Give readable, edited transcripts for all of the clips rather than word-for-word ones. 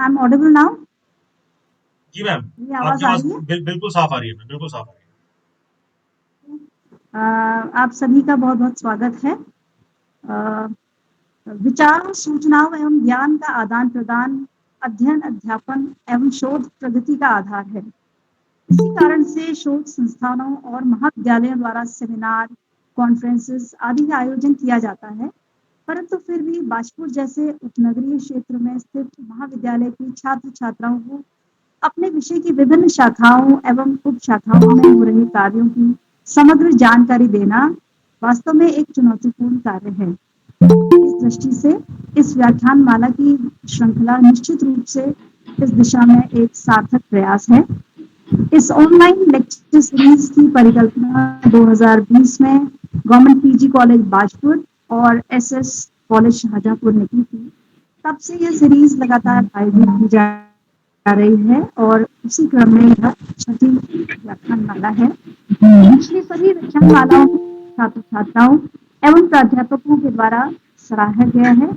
I'm audible now? Ji ma'am, मेरी आपकी आवाज आ आवाज़ रही है? बिल्कुल साफ़ आ रही है मैम, बिल्कुल साफ़ आ रही है। आप सभी का बहुत-बहुत स्वागत है। अ, विचारों, सूचनाओं एवं ज्ञान का आदान-प्रदान, अध्ययन, अध्यापन एवं शोध प्रगति का आधार है। इसी कारण से शोध संस्थानों और महाविद्यालयों द्वारा सेमिनार, कॉन्फ्रेंसेस आदि का आयोजन किया जाता है। परंतु फिर भी बाजपुर जैसे उपनगरीय क्षेत्र में स्थित महाविद्यालय की छात्र-छात्राओं को अपने विषय की विभिन्न शाखाओं एवं उप शाखाओं में हो रहे कार्यों की समग्र जानकारी देना वास्तव में एक चुनौतीपूर्ण कार्य है। इस दृष्टि से इस व्याख्यान माला की श्रृंखला निश्चित रूप से इस दिशा में एक सार्थक प्रयास है। इस ऑनलाइन लेक्चर सीरीज की परिकल्पना 2020 में गवर्नमेंट पीजी कॉलेज बाजपुर और एसएस कॉलेज शाहजहांपुर ने की थी। तब से यह सीरीज लगातार आयोजित की जा रही है और उसी क्रम में यह छठी व्याख्यानमाला है। पिछली सभी व्याख्यानमालाओं को छात्र छात्राओं एवं प्राध्यापकों के द्वारा सराहा गया है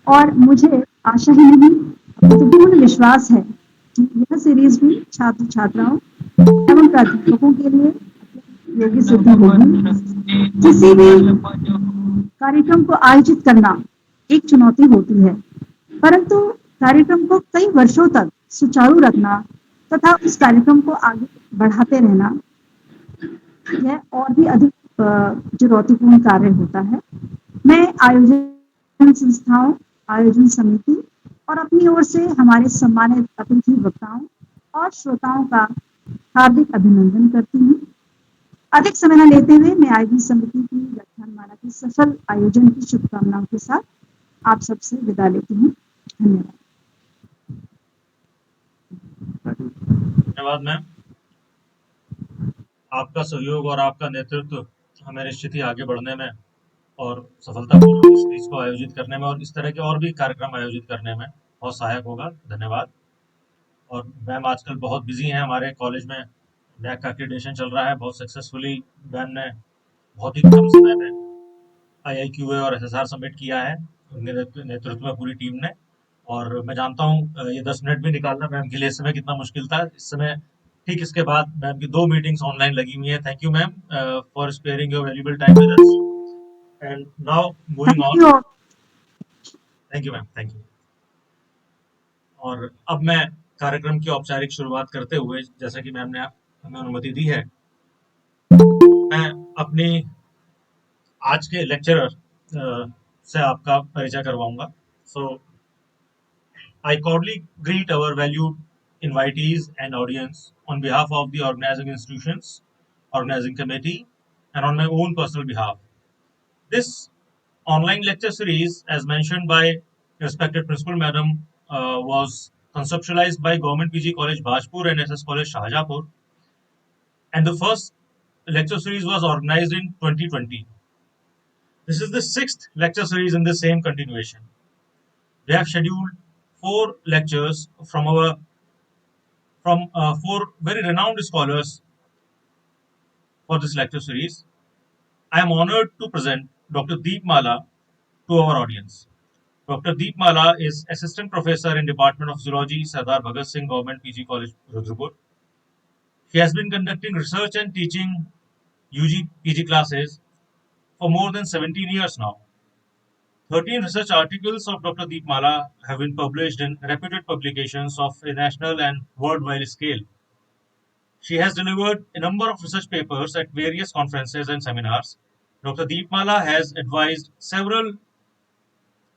और मुझे आशा ही नहीं अपितु पूर्ण विश्वास है कि यह सीरीज भी छात्र छात्राओं एवं प्राध्यापकों के लिए उपयोगी सिद्ध होगी। किसी भी कार्यक्रम को आयोजित करना एक चुनौती होती है, परंतु कार्यक्रम को कई वर्षों तक सुचारू रखना तथा उस कार्यक्रम को आगे बढ़ाते रहना यह और भी अधिक चुनौतीपूर्ण कार्य होता है। मैं आयोजन संस्थाओं, आयोजन समिति और अपनी ओर से हमारे सम्मानित अतिथि वक्ताओं और श्रोताओं का हार्दिक अभिनंदन करती हूँ। अधिक समय न लेते हुए मैं आयोजन समिति की व्याख्यानमाला के सफल आयोजन की शुभकामनाओं के साथ आप सबसे विदा लेती हूँ। धन्यवाद। धन्यवाद मैम। आपका सहयोग और आपका नेतृत्व हमें निश्चित ही आगे बढ़ने में और सफलतापूर्वक इस चीज़ को आयोजित करने में और इस तरह के और भी कार्यक्रम आयोजित करने में बहुत सहायक होगा। धन्यवाद। और मैम आजकल बहुत बिज़ी हैं, हमारे कॉलेज में नैक का एक्रीडेशन चल रहा है। बहुत सक्सेसफुली मैम ने बहुत ही कम समय में आईआईक्यूए और एसएसआर सबमिट किया है, उनके नेतृत्व में पूरी टीम ने। और मैं जानता हूँ ये 10 मिनट भी निकालना मैम के लिए इस समय कितना मुश्किल था। इस समय ठीक इसके बाद मैम की 2 मीटिंग्स ऑनलाइन लगी हुई हैं। Thank you ma'am for sparing your valuable time with us. And now moving thank on. You. Thank you ma'am, thank you. और अब मैं कार्यक्रम की औपचारिक शुरुआत करते हुए, जैसा कि मैम ने हमें अनुमति दी है, मैं अपनी आज के लेक्चरर से आपका परिचय करवाऊंगा। सो I cordially greet our valued invitees and audience on behalf of the organizing institutions, organizing committee, and on my own personal behalf. This online lecture series, as mentioned by respected Principal Madam, was conceptualized by Government PG College Bajpur and SS College Shahjahanpur, and the first lecture series was organized in 2020. This is the sixth lecture series in the same continuation. We have scheduled 4 lectures from 4 very renowned scholars for this lecture series. I am honored to present Dr. Deep Mala to our audience. Dr. Deep Mala is Assistant Professor in Department of Zoology, Sardar Bhagat Singh Government PG College, Rudrapur. He has been conducting research and teaching UG PG classes for more than 17 years now. 13 research articles of Dr. Deep Mala have been published in reputed publications of a national and worldwide scale. She has delivered a number of research papers at various conferences and seminars. Dr. Deepmala has advised several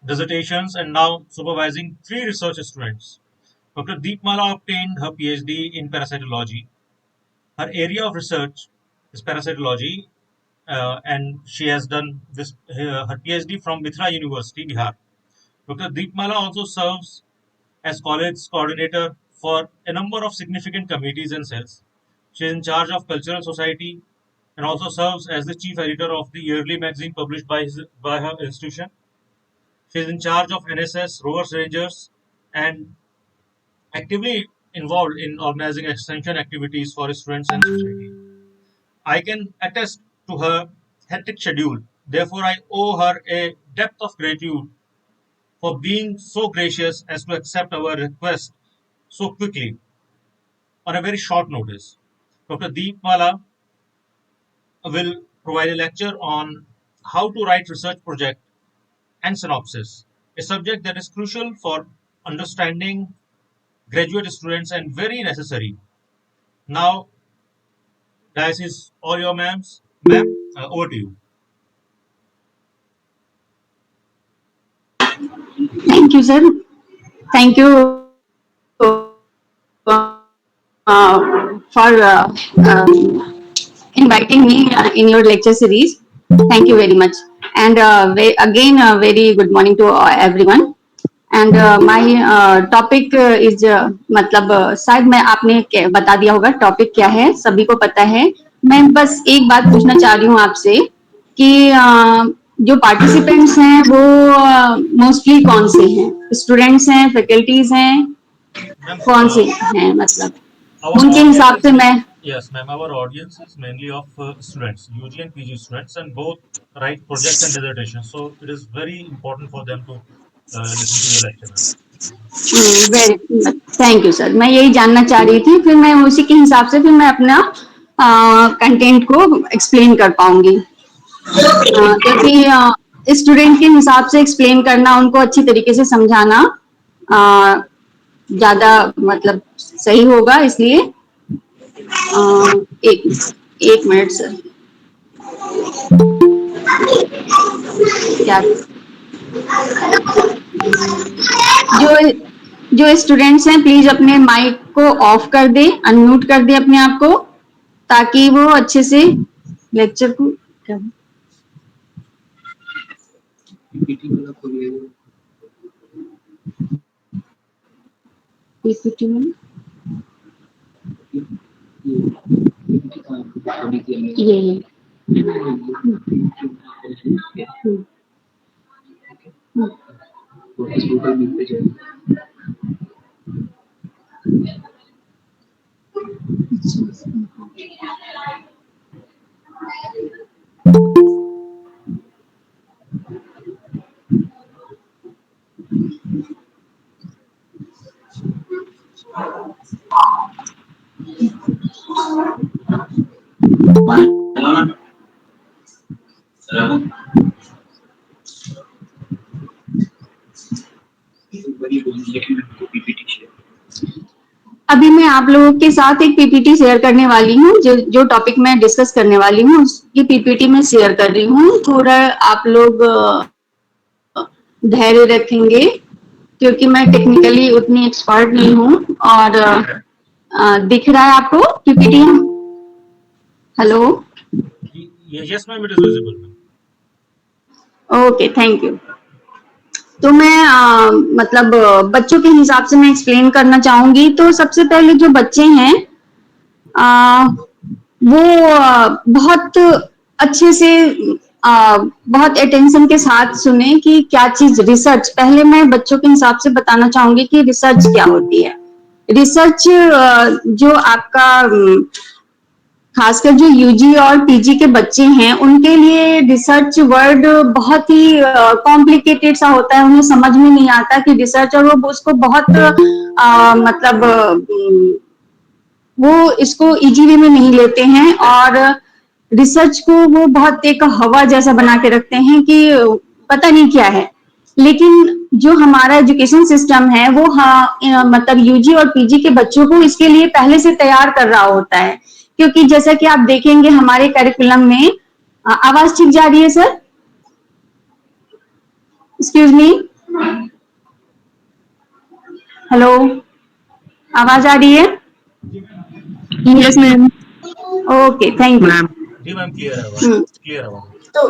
dissertations and now supervising 3 research students. Dr. Deepmala obtained her PhD in parasitology. Her area of research is parasitology, and she has done her PhD from Mithra University, Bihar. Dr. Deepmala also serves as college coordinator for a number of significant committees and cells. She is in charge of Cultural Society and also serves as the chief editor of the yearly magazine published by her institution. She is in charge of NSS, Rovers Rangers, and actively involved in organizing extension activities for students and society. I can attest to her hectic schedule. Therefore, I owe her a depth of gratitude for being so gracious as to accept our request so quickly on a very short notice. Dr. Deepmala will provide a lecture on how to write research project and synopsis, a subject that is crucial for understanding graduate students and very necessary. Now, this is all your ma'ams. Ma'am, over to you. Thank you, sir. Thank you for inviting me in your lecture series. Thank you very much. And again, a very good morning to everyone. And my topic is मतलब शायद मैं आपने बता दिया होगा topic क्या है, सभी को पता है. मैं बस एक बात पूछना चाह रही हूँ आपसे कि जो पार्टिसिपेंट्स हैं वो मोस्टली कौन से हैं, स्टूडेंट्स हैं, फैकल्टीज हैं, कौन से हैं, मतलब उनके हिसाब से मैं. Yes, ma'am. Our audience is mainly of students, UG and PG students, and both write projects and dissertations. So it is very important for them to listen to your lecture. Very thank you sir. मैं यही जानना चाह रही थी, फिर मैं उसी के हिसाब से फिर मैं अपना कंटेंट को एक्सप्लेन कर पाऊंगी, क्योंकि स्टूडेंट के हिसाब से एक्सप्लेन करना, उनको अच्छी तरीके से समझाना ज्यादा मतलब सही होगा. इसलिए एक मिनट सर. क्या जो स्टूडेंट्स हैं प्लीज अपने माइक को ऑफ कर दे, अनम्यूट कर दे अपने आप को, ताकि वो अच्छे से लेक्चर को पीपीटी में ये अभी मैं आप लोगों के साथ एक पीपीटी शेयर करने वाली हूँ. जो टॉपिक मैं डिस्कस करने वाली हूँ उसकी पीपीटी में शेयर कर रही हूँ. थोड़ा आप लोग धैर्य रखेंगे क्योंकि मैं टेक्निकली उतनी एक्सपर्ट नहीं हूँ. और दिख रहा है आपको PPT? Hello? Yes, ma'am, it is visible. Okay, thank you. तो मैं मतलब बच्चों के हिसाब से मैं एक्सप्लेन करना चाहूंगी. तो सबसे पहले जो बच्चे हैं वो बहुत अच्छे से बहुत अटेंशन के साथ सुने कि क्या चीज रिसर्च. पहले मैं बच्चों के हिसाब से बताना चाहूंगी कि रिसर्च क्या होती है. रिसर्च जो आपका खासकर जो यूजी और पीजी के बच्चे हैं उनके लिए रिसर्च वर्ड बहुत ही कॉम्प्लिकेटेड सा होता है. उन्हें समझ में नहीं आता कि रिसर्च, और वो उसको बहुत मतलब वो इसको इजी वे में नहीं लेते हैं और रिसर्च को वो बहुत एक हवा जैसा बना के रखते हैं कि पता नहीं क्या है. लेकिन जो हमारा एजुकेशन सिस्टम है वो मतलब यूजी और पीजी के बच्चों को इसके लिए पहले से तैयार कर रहा होता है. क्योंकि जैसा कि आप देखेंगे हमारे करिकुलम में आवाज ठीक जा रही है सर? एक्सक्यूज मी, हेलो, आवाज आ रही है? Yes ma'am. Okay, thank you. जी मैम, क्लियर है. तो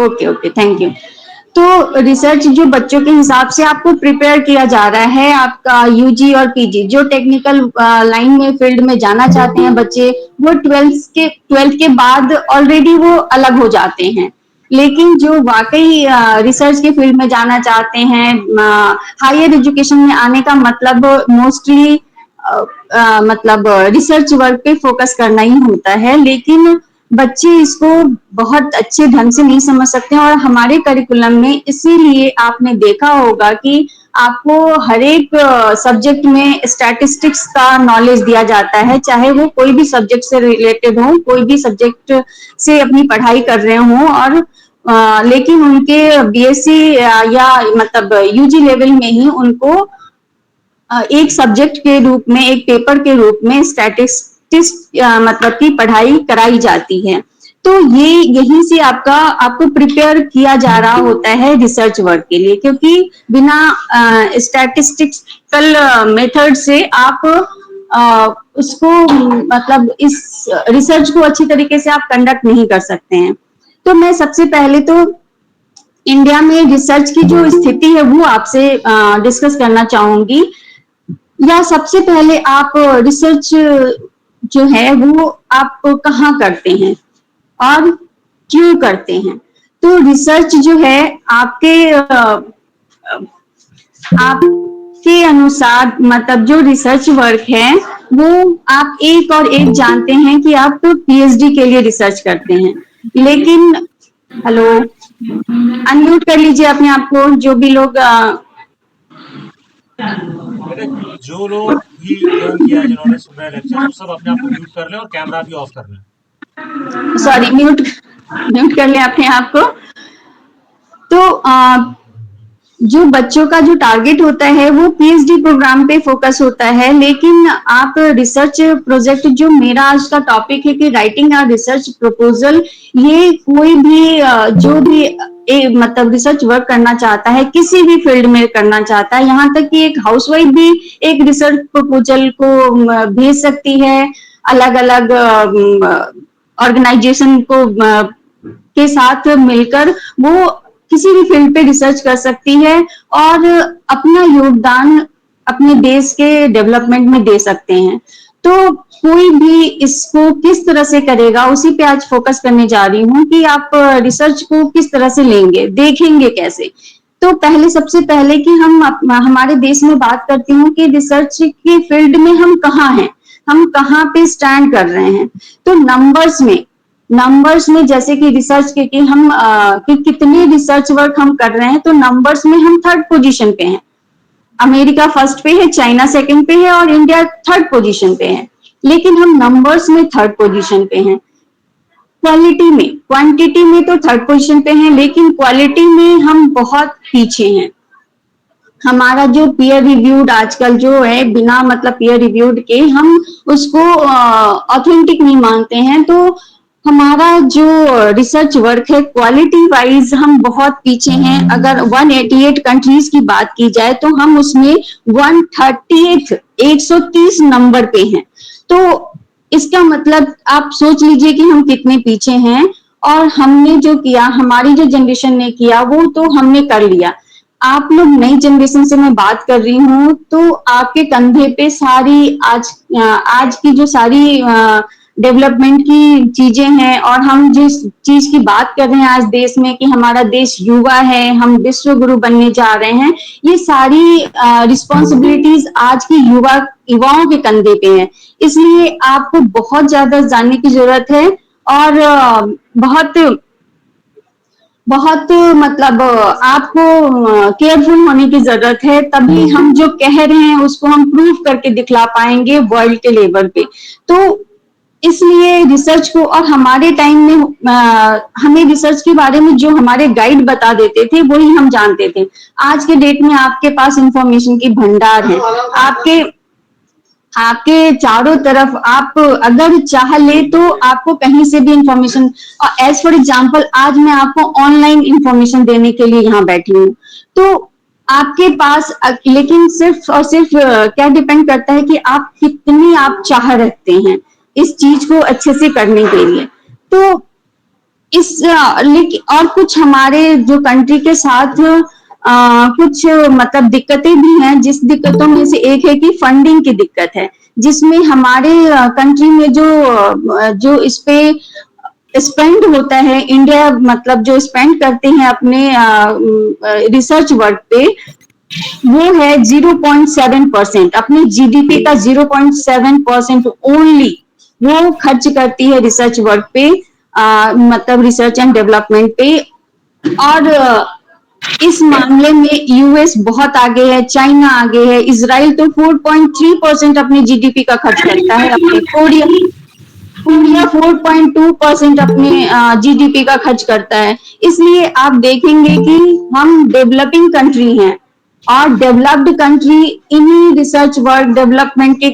ओके, थैंक यू. तो रिसर्च जो बच्चों के हिसाब से आपको प्रिपेयर किया जा रहा है, आपका यूजी और पीजी जो टेक्निकल लाइन में फील्ड में जाना चाहते हैं बच्चे, वो 12th के बाद ऑलरेडी वो अलग हो जाते हैं. लेकिन जो वाकई रिसर्च के फील्ड में जाना चाहते हैं, हायर एजुकेशन में आने का मतलब मोस्टली मतलब रिसर्च वर्क पे फोकस करना ही होता है. लेकिन बच्चे इसको बहुत अच्छे ढंग से नहीं समझ सकते हैं। और हमारे करिकुलम में इसीलिए आपने देखा होगा कि आपको हर एक सब्जेक्ट में स्टैटिस्टिक्स का नॉलेज दिया जाता है, चाहे वो कोई भी सब्जेक्ट से रिलेटेड हो, कोई भी सब्जेक्ट से अपनी पढ़ाई कर रहे हो। और लेकिन उनके बीएससी या मतलब यूजी लेवल में ही उनको एक सब्जेक्ट के रूप में, एक पेपर के रूप में स्टैटिस्टिक्स मतलब की पढ़ाई कराई जाती है। तो ये यहीं से आपको प्रिपेयर किया जा रहा होता है रिसर्च वर्क के लिए, क्योंकि बिना स्टैटिस्टिकल मेथड से आप उसको मतलब इस रिसर्च को अच्छी तरीके से आप कंडक्ट नहीं कर सकते हैं। तो मैं सबसे पहले तो इंडिया में रिसर्च की जो स्थिति है वो आपसे डिस्कस करना चाहूंगी। या सबसे पहले आप रिसर्च जो है वो आप कहाँ करते हैं और क्यों करते हैं? तो रिसर्च जो है आपके अनुसार मतलब जो रिसर्च वर्क है वो आप एक और एक जानते हैं कि आप पीएचडी के लिए रिसर्च करते हैं। लेकिन हेलो, अनम्यूट कर लीजिए अपने आप को, जो भी लोग जो लोग भी ज्वाइन किया है, जिन्होंने सुन रहे लेक्चर, सब अपने आप को म्यूट कर लें और कैमरा भी ऑफ कर लें। सॉरी, म्यूट कर लें अपने आप को। तो जो बच्चों का जो टारगेट होता है वो पीएचडी प्रोग्राम पे फोकस होता है। लेकिन आप रिसर्च प्रोजेक्ट, जो मेरा आज का टॉपिक है कि राइटिंग अ रिसर्च प्रपोजल, ये कोई भी जो भी मतलब रिसर्च वर्क करना चाहता है, किसी भी फील्ड में करना चाहता है, यहाँ तक कि एक हाउसवाइफ भी एक रिसर्च प्रपोजल को भेज सकती है अलग अलग ऑर्गेनाइजेशन को के साथ मिलकर। वो किसी भी फील्ड पे रिसर्च कर सकती है और अपना योगदान अपने देश के डेवलपमेंट में दे सकते हैं। तो कोई भी इसको किस तरह से करेगा, उसी पे आज फोकस करने जा रही हूँ कि आप रिसर्च को किस तरह से लेंगे, देखेंगे कैसे। तो पहले सबसे पहले कि हम हमारे देश में बात करती हूँ कि रिसर्च की फील्ड में हम कहाँ हैं, हम कहाँ पे स्टैंड कर रहे हैं। तो नंबर्स में जैसे कि रिसर्च के कि हम कि कितने रिसर्च वर्क हम कर रहे हैं, तो नंबर्स में हम 3rd पोजीशन पे हैं। अमेरिका फर्स्ट पे है, चाइना सेकंड पे है और इंडिया 3rd पोजीशन पे है। लेकिन हम नंबर्स में 3rd पोजीशन पे हैं। क्वालिटी में, क्वांटिटी में तो 3rd पोजीशन पे हैं, लेकिन क्वालिटी में हम बहुत पीछे हैं। हमारा जो पीयर रिव्यूड आजकल जो है, बिना मतलब पीयर रिव्यूड के हम उसको ऑथेंटिक नहीं मानते हैं। तो हमारा जो रिसर्च वर्क है क्वालिटी वाइज हम बहुत पीछे हैं। अगर 188 कंट्रीज की बात की जाए तो हम उसमें 130 नंबर पे हैं। तो इसका मतलब आप सोच लीजिए कि हम कितने पीछे हैं। और हमने जो किया, हमारी जो जनरेशन ने किया वो तो हमने कर लिया। आप लोग नई जनरेशन से मैं बात कर रही हूँ, तो आपके कंधे पे सारी आज की जो सारी डेवलपमेंट की चीजें हैं, और हम जिस चीज की बात कर रहे हैं आज देश में कि हमारा देश युवा है, हम विश्व गुरु बनने जा रहे हैं, ये सारी रिस्पॉन्सिबिलिटीज आज की युवाओं के कंधे पे है। इसलिए आपको बहुत ज्यादा जानने की जरूरत है और बहुत मतलब आपको केयरफुल होने की जरूरत है। तभी हम जो कह रहे हैं उसको हम प्रूव करके दिखला पाएंगे वर्ल्ड के लेवल पे। तो इसलिए रिसर्च को, और हमारे टाइम में हमें रिसर्च के बारे में जो हमारे गाइड बता देते थे वही हम जानते थे। आज के डेट में आपके पास इंफॉर्मेशन की भंडार है, आपके चारों तरफ। आप अगर चाह ले तो आपको कहीं से भी इंफॉर्मेशन, एज फॉर एग्जांपल आज मैं आपको ऑनलाइन इंफॉर्मेशन देने के लिए यहाँ बैठी हूँ, तो आपके पास, लेकिन सिर्फ और सिर्फ क्या डिपेंड करता है कि आप कितनी आप चाह रखते हैं इस चीज को अच्छे से करने के लिए। तो लेकिन और कुछ हमारे जो कंट्री के साथ कुछ मतलब दिक्कतें भी हैं, जिस दिक्कतों में से एक है कि फंडिंग की दिक्कत है, जिसमें हमारे कंट्री में जो इस पे स्पेंड होता है, इंडिया मतलब जो स्पेंड करते हैं अपने रिसर्च वर्क पे, वो है 0.7%। अपने जीडीपी का 0.7% ओनली वो खर्च करती है रिसर्च वर्क पे। मतलब रिसर्च एंड डेवलपमेंट पे। और इस मामले में यूएस बहुत आगे है, चाइना आगे है, इजराइल तो 4.3% अपने जीडीपी का खर्च करता है, अपने कोरिया 4.2% अपने जीडीपी का खर्च करता है। इसलिए आप देखेंगे कि हम डेवलपिंग कंट्री हैं और डेवलप्ड कंट्री इन्हीं रिसर्च वर्क डेवलपमेंट के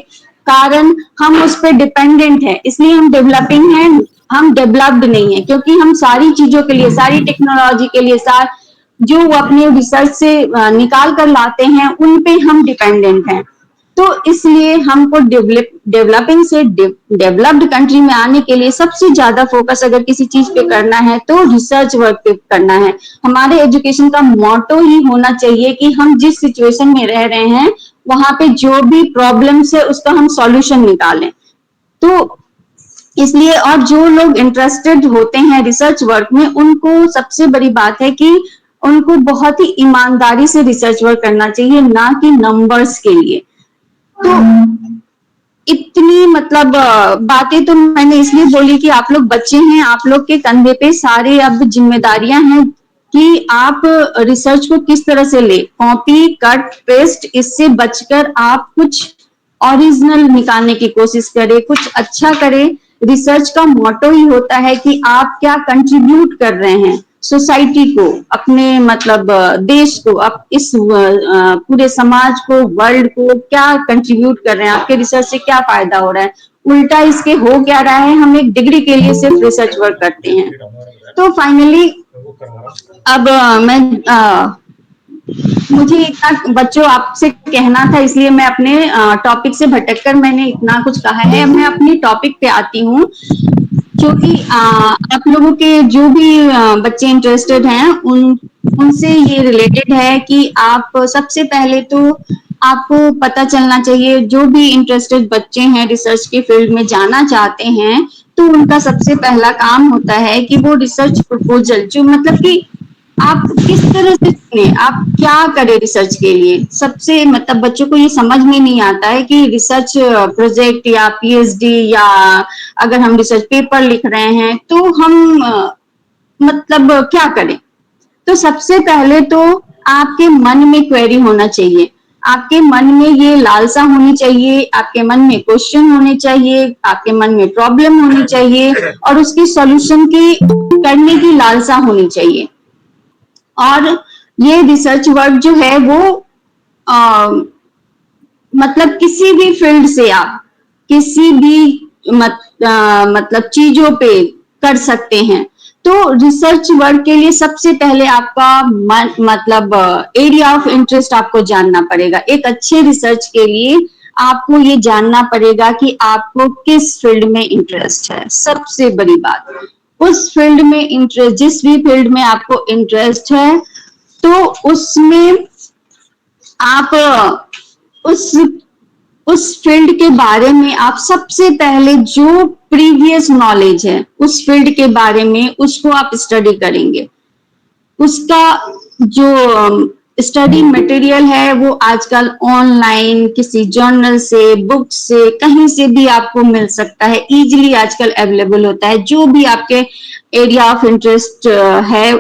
कारण हम उस पर डिपेंडेंट है, इसलिए हम डेवलपिंग हैं, हम डेवलप्ड नहीं है, क्योंकि हम सारी चीजों के लिए, सारी टेक्नोलॉजी के लिए, जो वो अपने रिसर्च से निकाल कर लाते हैं उन पे हम डिपेंडेंट हैं। तो इसलिए हमको डेवलपिंग से डेवलप्ड कंट्री में आने के लिए सबसे ज्यादा फोकस अगर किसी चीज पे करना है तो रिसर्च वर्क पे करना है। हमारे एजुकेशन का मोटो ही होना चाहिए कि हम जिस सिचुएशन में रह रहे हैं वहां पे जो भी प्रॉब्लम्स है उसका हम सॉल्यूशन निकालें। तो इसलिए और जो लोग इंटरेस्टेड होते हैं रिसर्च वर्क में, उनको सबसे बड़ी बात है कि उनको बहुत ही ईमानदारी से रिसर्च वर्क करना चाहिए, ना कि नंबर्स के लिए। तो इतनी मतलब बातें तो मैंने इसलिए बोली कि आप लोग बच्चे हैं, आप लोग के कंधे पे सारे अब जिम्मेदारियां हैं कि आप रिसर्च को किस तरह से ले, कॉपी कट पेस्ट इससे बचकर आप कुछ ओरिजिनल निकालने की कोशिश करें, कुछ अच्छा करें। रिसर्च का मोटो ही होता है कि आप क्या कंट्रीब्यूट कर रहे हैं सोसाइटी को, अपने मतलब देश को, आप इस पूरे समाज को, वर्ल्ड को क्या कंट्रीब्यूट कर रहे हैं, आपके रिसर्च से क्या फायदा हो रहा है, उल्टा इसके हो क्या रहा है, हम एक डिग्री के लिए सिर्फ रिसर्च वर्क करते हैं। तो फाइनली अब मुझे इतना बच्चों आपसे कहना था, इसलिए मैं अपने टॉपिक से भटककर मैंने इतना कुछ कहा है। अब मैं अपनी टॉपिक पे आती हूँ, क्योंकि आप लोगों के जो भी बच्चे इंटरेस्टेड हैं उनसे ये रिलेटेड है कि आप सबसे पहले तो आपको पता चलना चाहिए, जो भी इंटरेस्टेड बच्चे हैं रिसर्च के फील्ड में जाना चाहते हैं, तो उनका सबसे पहला काम होता है कि वो रिसर्च प्रपोजल, जो मतलब कि आप किस तरह से चुने, आप क्या करें रिसर्च के लिए। सबसे मतलब बच्चों को ये समझ में नहीं आता है कि रिसर्च प्रोजेक्ट या पीएचडी या अगर हम रिसर्च पेपर लिख रहे हैं तो हम मतलब क्या करें। तो सबसे पहले तो आपके मन में क्वेरी होना चाहिए, आपके मन में ये लालसा होनी चाहिए, आपके मन में क्वेश्चन होने चाहिए, आपके मन में प्रॉब्लम होनी चाहिए और उसकी सॉल्यूशन की करने की लालसा होनी चाहिए। और ये रिसर्च वर्क जो है वो मतलब किसी भी फील्ड से आप किसी भी मतलब चीजों पे कर सकते हैं। तो रिसर्च वर्क के लिए सबसे पहले आपका मतलब एरिया ऑफ इंटरेस्ट आपको जानना पड़ेगा। एक अच्छे रिसर्च के लिए आपको ये जानना पड़ेगा कि आपको किस फील्ड में इंटरेस्ट है। सबसे बड़ी बात, उस फील्ड में इंटरेस्ट, जिस भी फील्ड में आपको इंटरेस्ट है तो उसमें आप उस फील्ड के बारे में आप सबसे पहले जो प्रीवियस नॉलेज है उस फील्ड के बारे में उसको आप स्टडी करेंगे। उसका जो स्टडी मटेरियल है वो आजकल ऑनलाइन किसी जर्नल से, बुक से, कहीं से भी आपको मिल सकता है, इजीली आजकल अवेलेबल होता है। जो भी आपके एरिया ऑफ इंटरेस्ट है,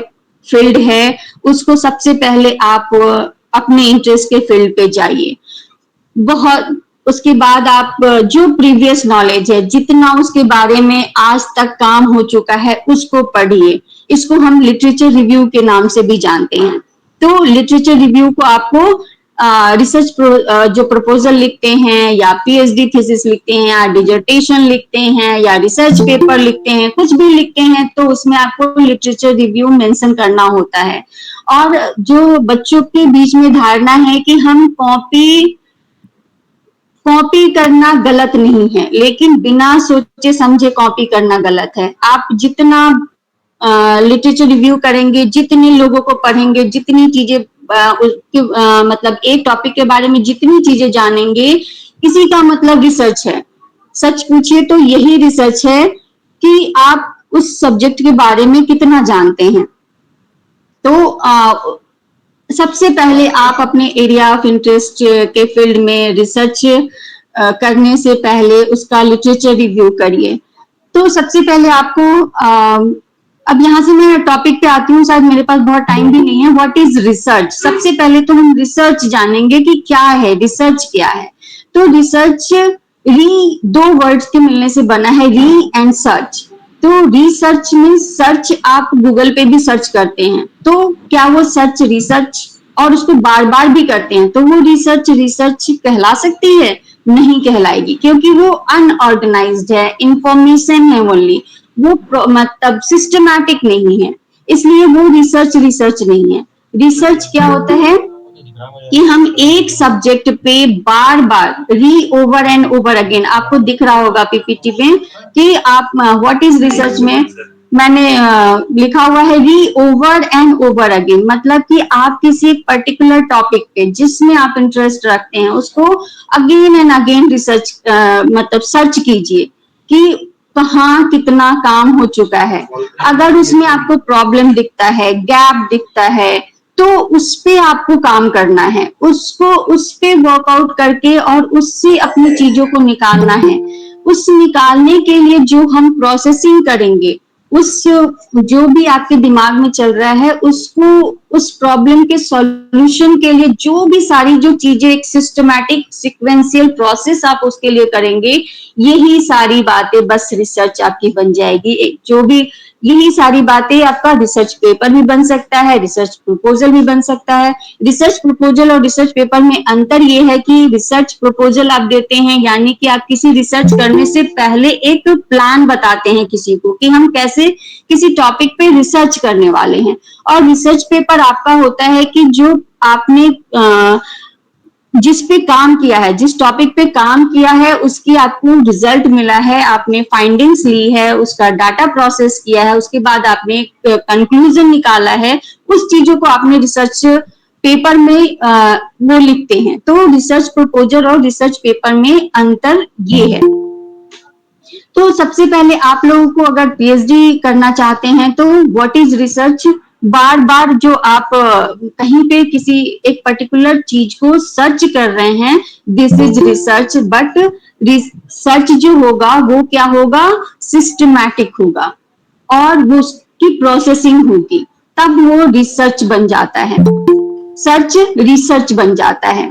फील्ड है, उसको सबसे पहले आप अपने इंटरेस्ट के फील्ड पे जाइए। बहुत उसके बाद आप जो प्रीवियस नॉलेज है, जितना उसके बारे में आज तक काम हो चुका है उसको पढ़िए। इसको हम लिटरेचर रिव्यू के नाम से भी जानते हैं। तो लिटरेचर रिव्यू को आपको रिसर्च जो प्रपोजल लिखते हैं या पीएचडी थीसिस लिखते हैं या डिजर्टेशन लिखते हैं या रिसर्च पेपर लिखते हैं, कुछ भी लिखते हैं तो उसमें आपको लिटरेचर रिव्यू मेंशन करना होता है। और जो बच्चों के बीच में धारणा है कि हम कॉपी करना गलत नहीं है, लेकिन बिना सोचे समझे कॉपी करना गलत है। आप जितना लिटरेचर रिव्यू करेंगे, जितने लोगों को पढ़ेंगे, जितनी चीजें मतलब एक टॉपिक के बारे में जितनी चीजें जानेंगे, इसी का मतलब रिसर्च है। सच पूछिए तो यही रिसर्च है कि आप उस सब्जेक्ट के बारे में कितना जानते हैं। तो सबसे पहले आप अपने एरिया ऑफ इंटरेस्ट के फील्ड में रिसर्च करने से पहले उसका लिटरेचर रिव्यू करिए। तो सबसे पहले आपको अब यहाँ से मैं टॉपिक पे आती हूँ, शायद मेरे पास बहुत टाइम भी नहीं है। What is research? सबसे पहले तो हम रिसर्च जानेंगे कि क्या है रिसर्च, क्या है। तो रिसर्च दो वर्ड्स के मिलने से बना है, री एंड सर्च। तो रिसर्च में सर्च आप गूगल पे भी सर्च करते हैं, तो क्या वो सर्च रिसर्च और उसको बार बार भी करते हैं तो वो रिसर्च कहला सकती है? नहीं कहलाएगी, क्योंकि वो अनऑर्गेनाइज्ड है, इंफॉर्मेशन है ओनली, वो मतलब सिस्टमैटिक नहीं है, इसलिए वो रिसर्च नहीं है। रिसर्च क्या होता है कि हम एक सब्जेक्ट पे बार बार री ओवर एंड ओवर अगेन, आपको दिख रहा होगा पीपीटी में कि आप व्हाट इज रिसर्च में मैंने लिखा हुआ है री ओवर एंड ओवर अगेन, मतलब कि आप किसी एक पर्टिकुलर टॉपिक पे जिसमें आप इंटरेस्ट रखते हैं उसको अगेन एंड अगेन रिसर्च मतलब सर्च कीजिए कि कहाँ कितना काम हो चुका है। अगर उसमें आपको प्रॉब्लम दिखता है, गैप दिखता है, तो उस पे आपको काम करना है, उसको उस पे वर्कआउट करके और उससे अपनी चीजों को निकालना है। उस निकालने के लिए जो हम प्रोसेसिंग करेंगे, उस जो भी आपके दिमाग में चल रहा है उसको, उस प्रॉब्लम के सॉल्यूशन के लिए जो भी सारी जो चीजें एक सिस्टमैटिक सिक्वेंशियल प्रोसेस आप उसके लिए करेंगे, यही सारी बातें बस रिसर्च आपकी बन जाएगी। जो भी यही सारी बातें आपका रिसर्च पेपर भी बन सकता है, रिसर्च प्रपोजल भी बन सकता है। रिसर्च प्रपोजल और रिसर्च पेपर में अंतर ये है कि रिसर्च प्रपोजल आप देते हैं यानी कि आप किसी रिसर्च करने से पहले एक प्लान बताते हैं किसी को कि हम कैसे किसी टॉपिक पे रिसर्च करने वाले हैं, और रिसर्च पेपर आपका होता है कि जो आपने जिस पे काम किया है, जिस टॉपिक पे काम किया है उसकी आपको रिजल्ट मिला है, आपने फाइंडिंग्स ली है, उसका डाटा प्रोसेस किया है, उसके बाद आपने कंक्लूजन निकाला है, उस चीजों को आपने रिसर्च पेपर में वो लिखते हैं। तो रिसर्च प्रपोजल और रिसर्च पेपर में अंतर ये है। तो सबसे पहले आप लोगों को अगर पीएचडी करना चाहते हैं तो व्हाट इज रिसर्च, बार बार जो आप कहीं पे किसी एक पर्टिकुलर चीज को सर्च कर रहे हैं, this is research. But research जो होगा वो क्या होगा, सिस्टमैटिक होगा और वो उसकी प्रोसेसिंग होगी, तब वो रिसर्च बन जाता है, सर्च रिसर्च बन जाता है।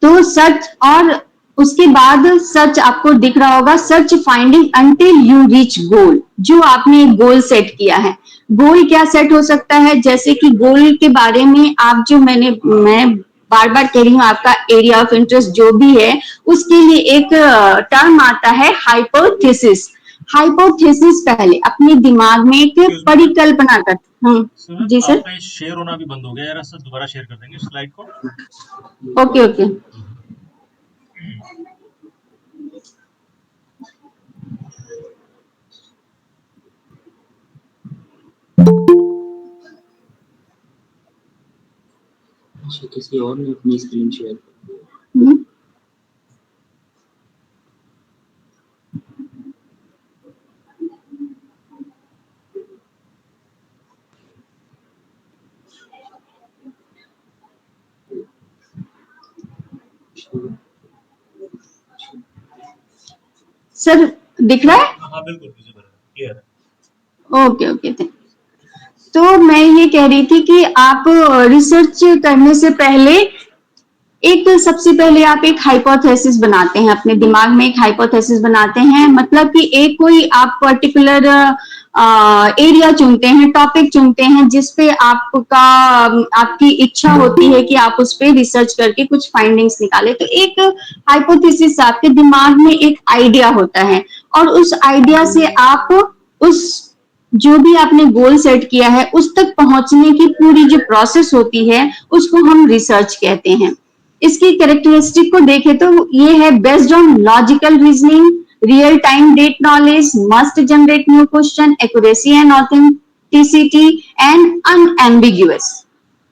तो सर्च, और उसके बाद सर्च आपको दिख रहा होगा, search finding until you reach goal. जो आपने गोल सेट किया है, गोल क्या सेट हो सकता है, जैसे कि गोल के बारे में आप जो मैं बार बार कह रही हूँ, आपका एरिया ऑफ इंटरेस्ट जो भी है उसके लिए एक टर्म आता है हाइपोथेसिस। हाइपोथेसिस पहले अपने दिमाग में एक परिकल्पना कर। जी सर, आपका शेयर होना भी बंद हो गया यार, सर दोबारा शेयर कर देंगे स्लाइड को। Okay okay. किसी और ने अपनी स्क्रीन शेयर कर दी। सर दिख रहा है? हाँ बिल्कुल क्लियर है। Okay okay. तो मैं ये कह रही थी कि आप रिसर्च करने से पहले सबसे पहले आप एक हाइपोथेसिस बनाते हैं, अपने दिमाग में एक हाइपोथेसिस बनाते हैं, मतलब कि एक कोई आप पर्टिकुलर एरिया चुनते हैं, टॉपिक चुनते हैं जिसपे आपकी इच्छा होती है कि आप उस पे रिसर्च करके कुछ फाइंडिंग्स निकाले। तो एक हाइपोथेसिस, आपके दिमाग में एक आइडिया होता है और उस आइडिया से आप उस जो भी आपने गोल सेट किया है उस तक पहुंचने की पूरी जो प्रोसेस होती है उसको हम रिसर्च कहते हैं। इसकी कैरेक्टरिस्टिक को देखें तो ये है based on logical reasoning, real time date knowledge, must generate new question, accuracy and authenticity and unambiguous.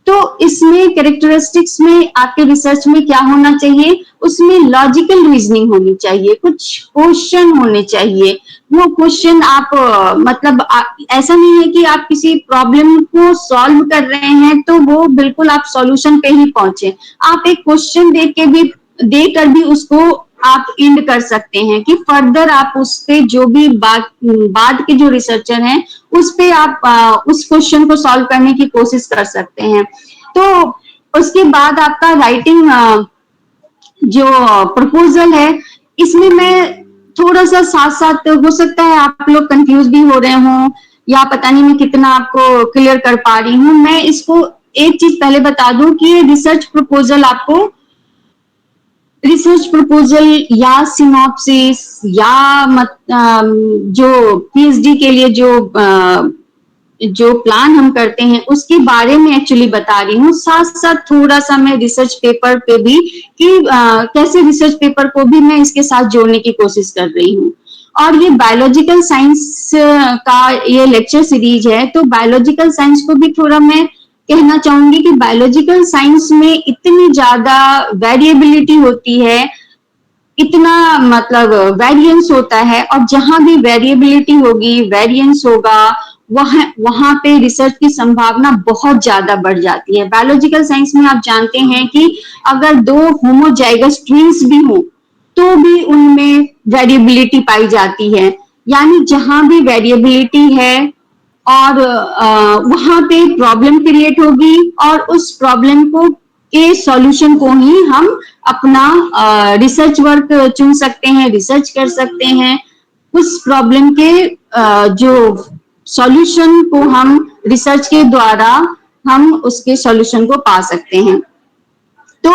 तो इसमें कैरेक्टरिस्टिक्स में आपके रिसर्च में क्या होना चाहिए, उसमें लॉजिकल रीजनिंग होनी चाहिए, कुछ क्वेश्चन होने चाहिए। वो क्वेश्चन आप मतलब ऐसा नहीं है कि आप किसी प्रॉब्लम को सॉल्व कर रहे हैं तो वो बिल्कुल आप सॉल्यूशन पे ही पहुंचे। आप एक क्वेश्चन देकर भी उसको आप एंड कर सकते हैं कि फर्दर आप उस पे जो भी बाद के जो रिसर्चर हैं उस पे आप उस क्वेश्चन को सॉल्व करने की कोशिश कर सकते हैं। तो उसके बाद आपका राइटिंग जो प्रपोजल है, इसमें मैं थोड़ा सा साथ साथ, हो सकता है आप लोग कंफ्यूज भी हो रहे हों या पता नहीं मैं कितना आपको क्लियर कर पा रही हूँ। मैं इसको एक चीज पहले बता दूं कि ये रिसर्च प्रपोजल आपको रिसर्च प्रपोजल या सिनॉप्सिस या जो पीएचडी के लिए जो प्लान हम करते हैं उसके बारे में एक्चुअली बता रही हूँ। साथ साथ थोड़ा सा मैं रिसर्च पेपर पे भी कि कैसे रिसर्च पेपर को भी मैं इसके साथ जोड़ने की कोशिश कर रही हूँ। और ये बायोलॉजिकल साइंस का ये लेक्चर सीरीज है, तो बायोलॉजिकल साइंस को भी थोड़ा मैं कहना चाहूंगी कि बायोलॉजिकल साइंस में इतनी ज्यादा वेरिएबिलिटी होती है, इतना मतलब वेरिएंस होता है, और जहां भी वेरिएबिलिटी होगी, वेरिएंस होगा, वहां पे रिसर्च की संभावना बहुत ज्यादा बढ़ जाती है। बायोलॉजिकल साइंस में आप जानते हैं कि अगर दो होमोजाइगस ट्विंस भी हो तो भी उनमें वेरिएबिलिटी पाई जाती है। यानी जहां भी वेरिएबिलिटी है और वहां पे प्रॉब्लम क्रिएट होगी और उस प्रॉब्लम को के सॉल्यूशन को ही हम अपना रिसर्च वर्क चुन सकते हैं, रिसर्च कर सकते हैं। उस प्रॉब्लम के जो सॉल्यूशन को हम रिसर्च के द्वारा हम उसके सॉल्यूशन को पा सकते हैं। तो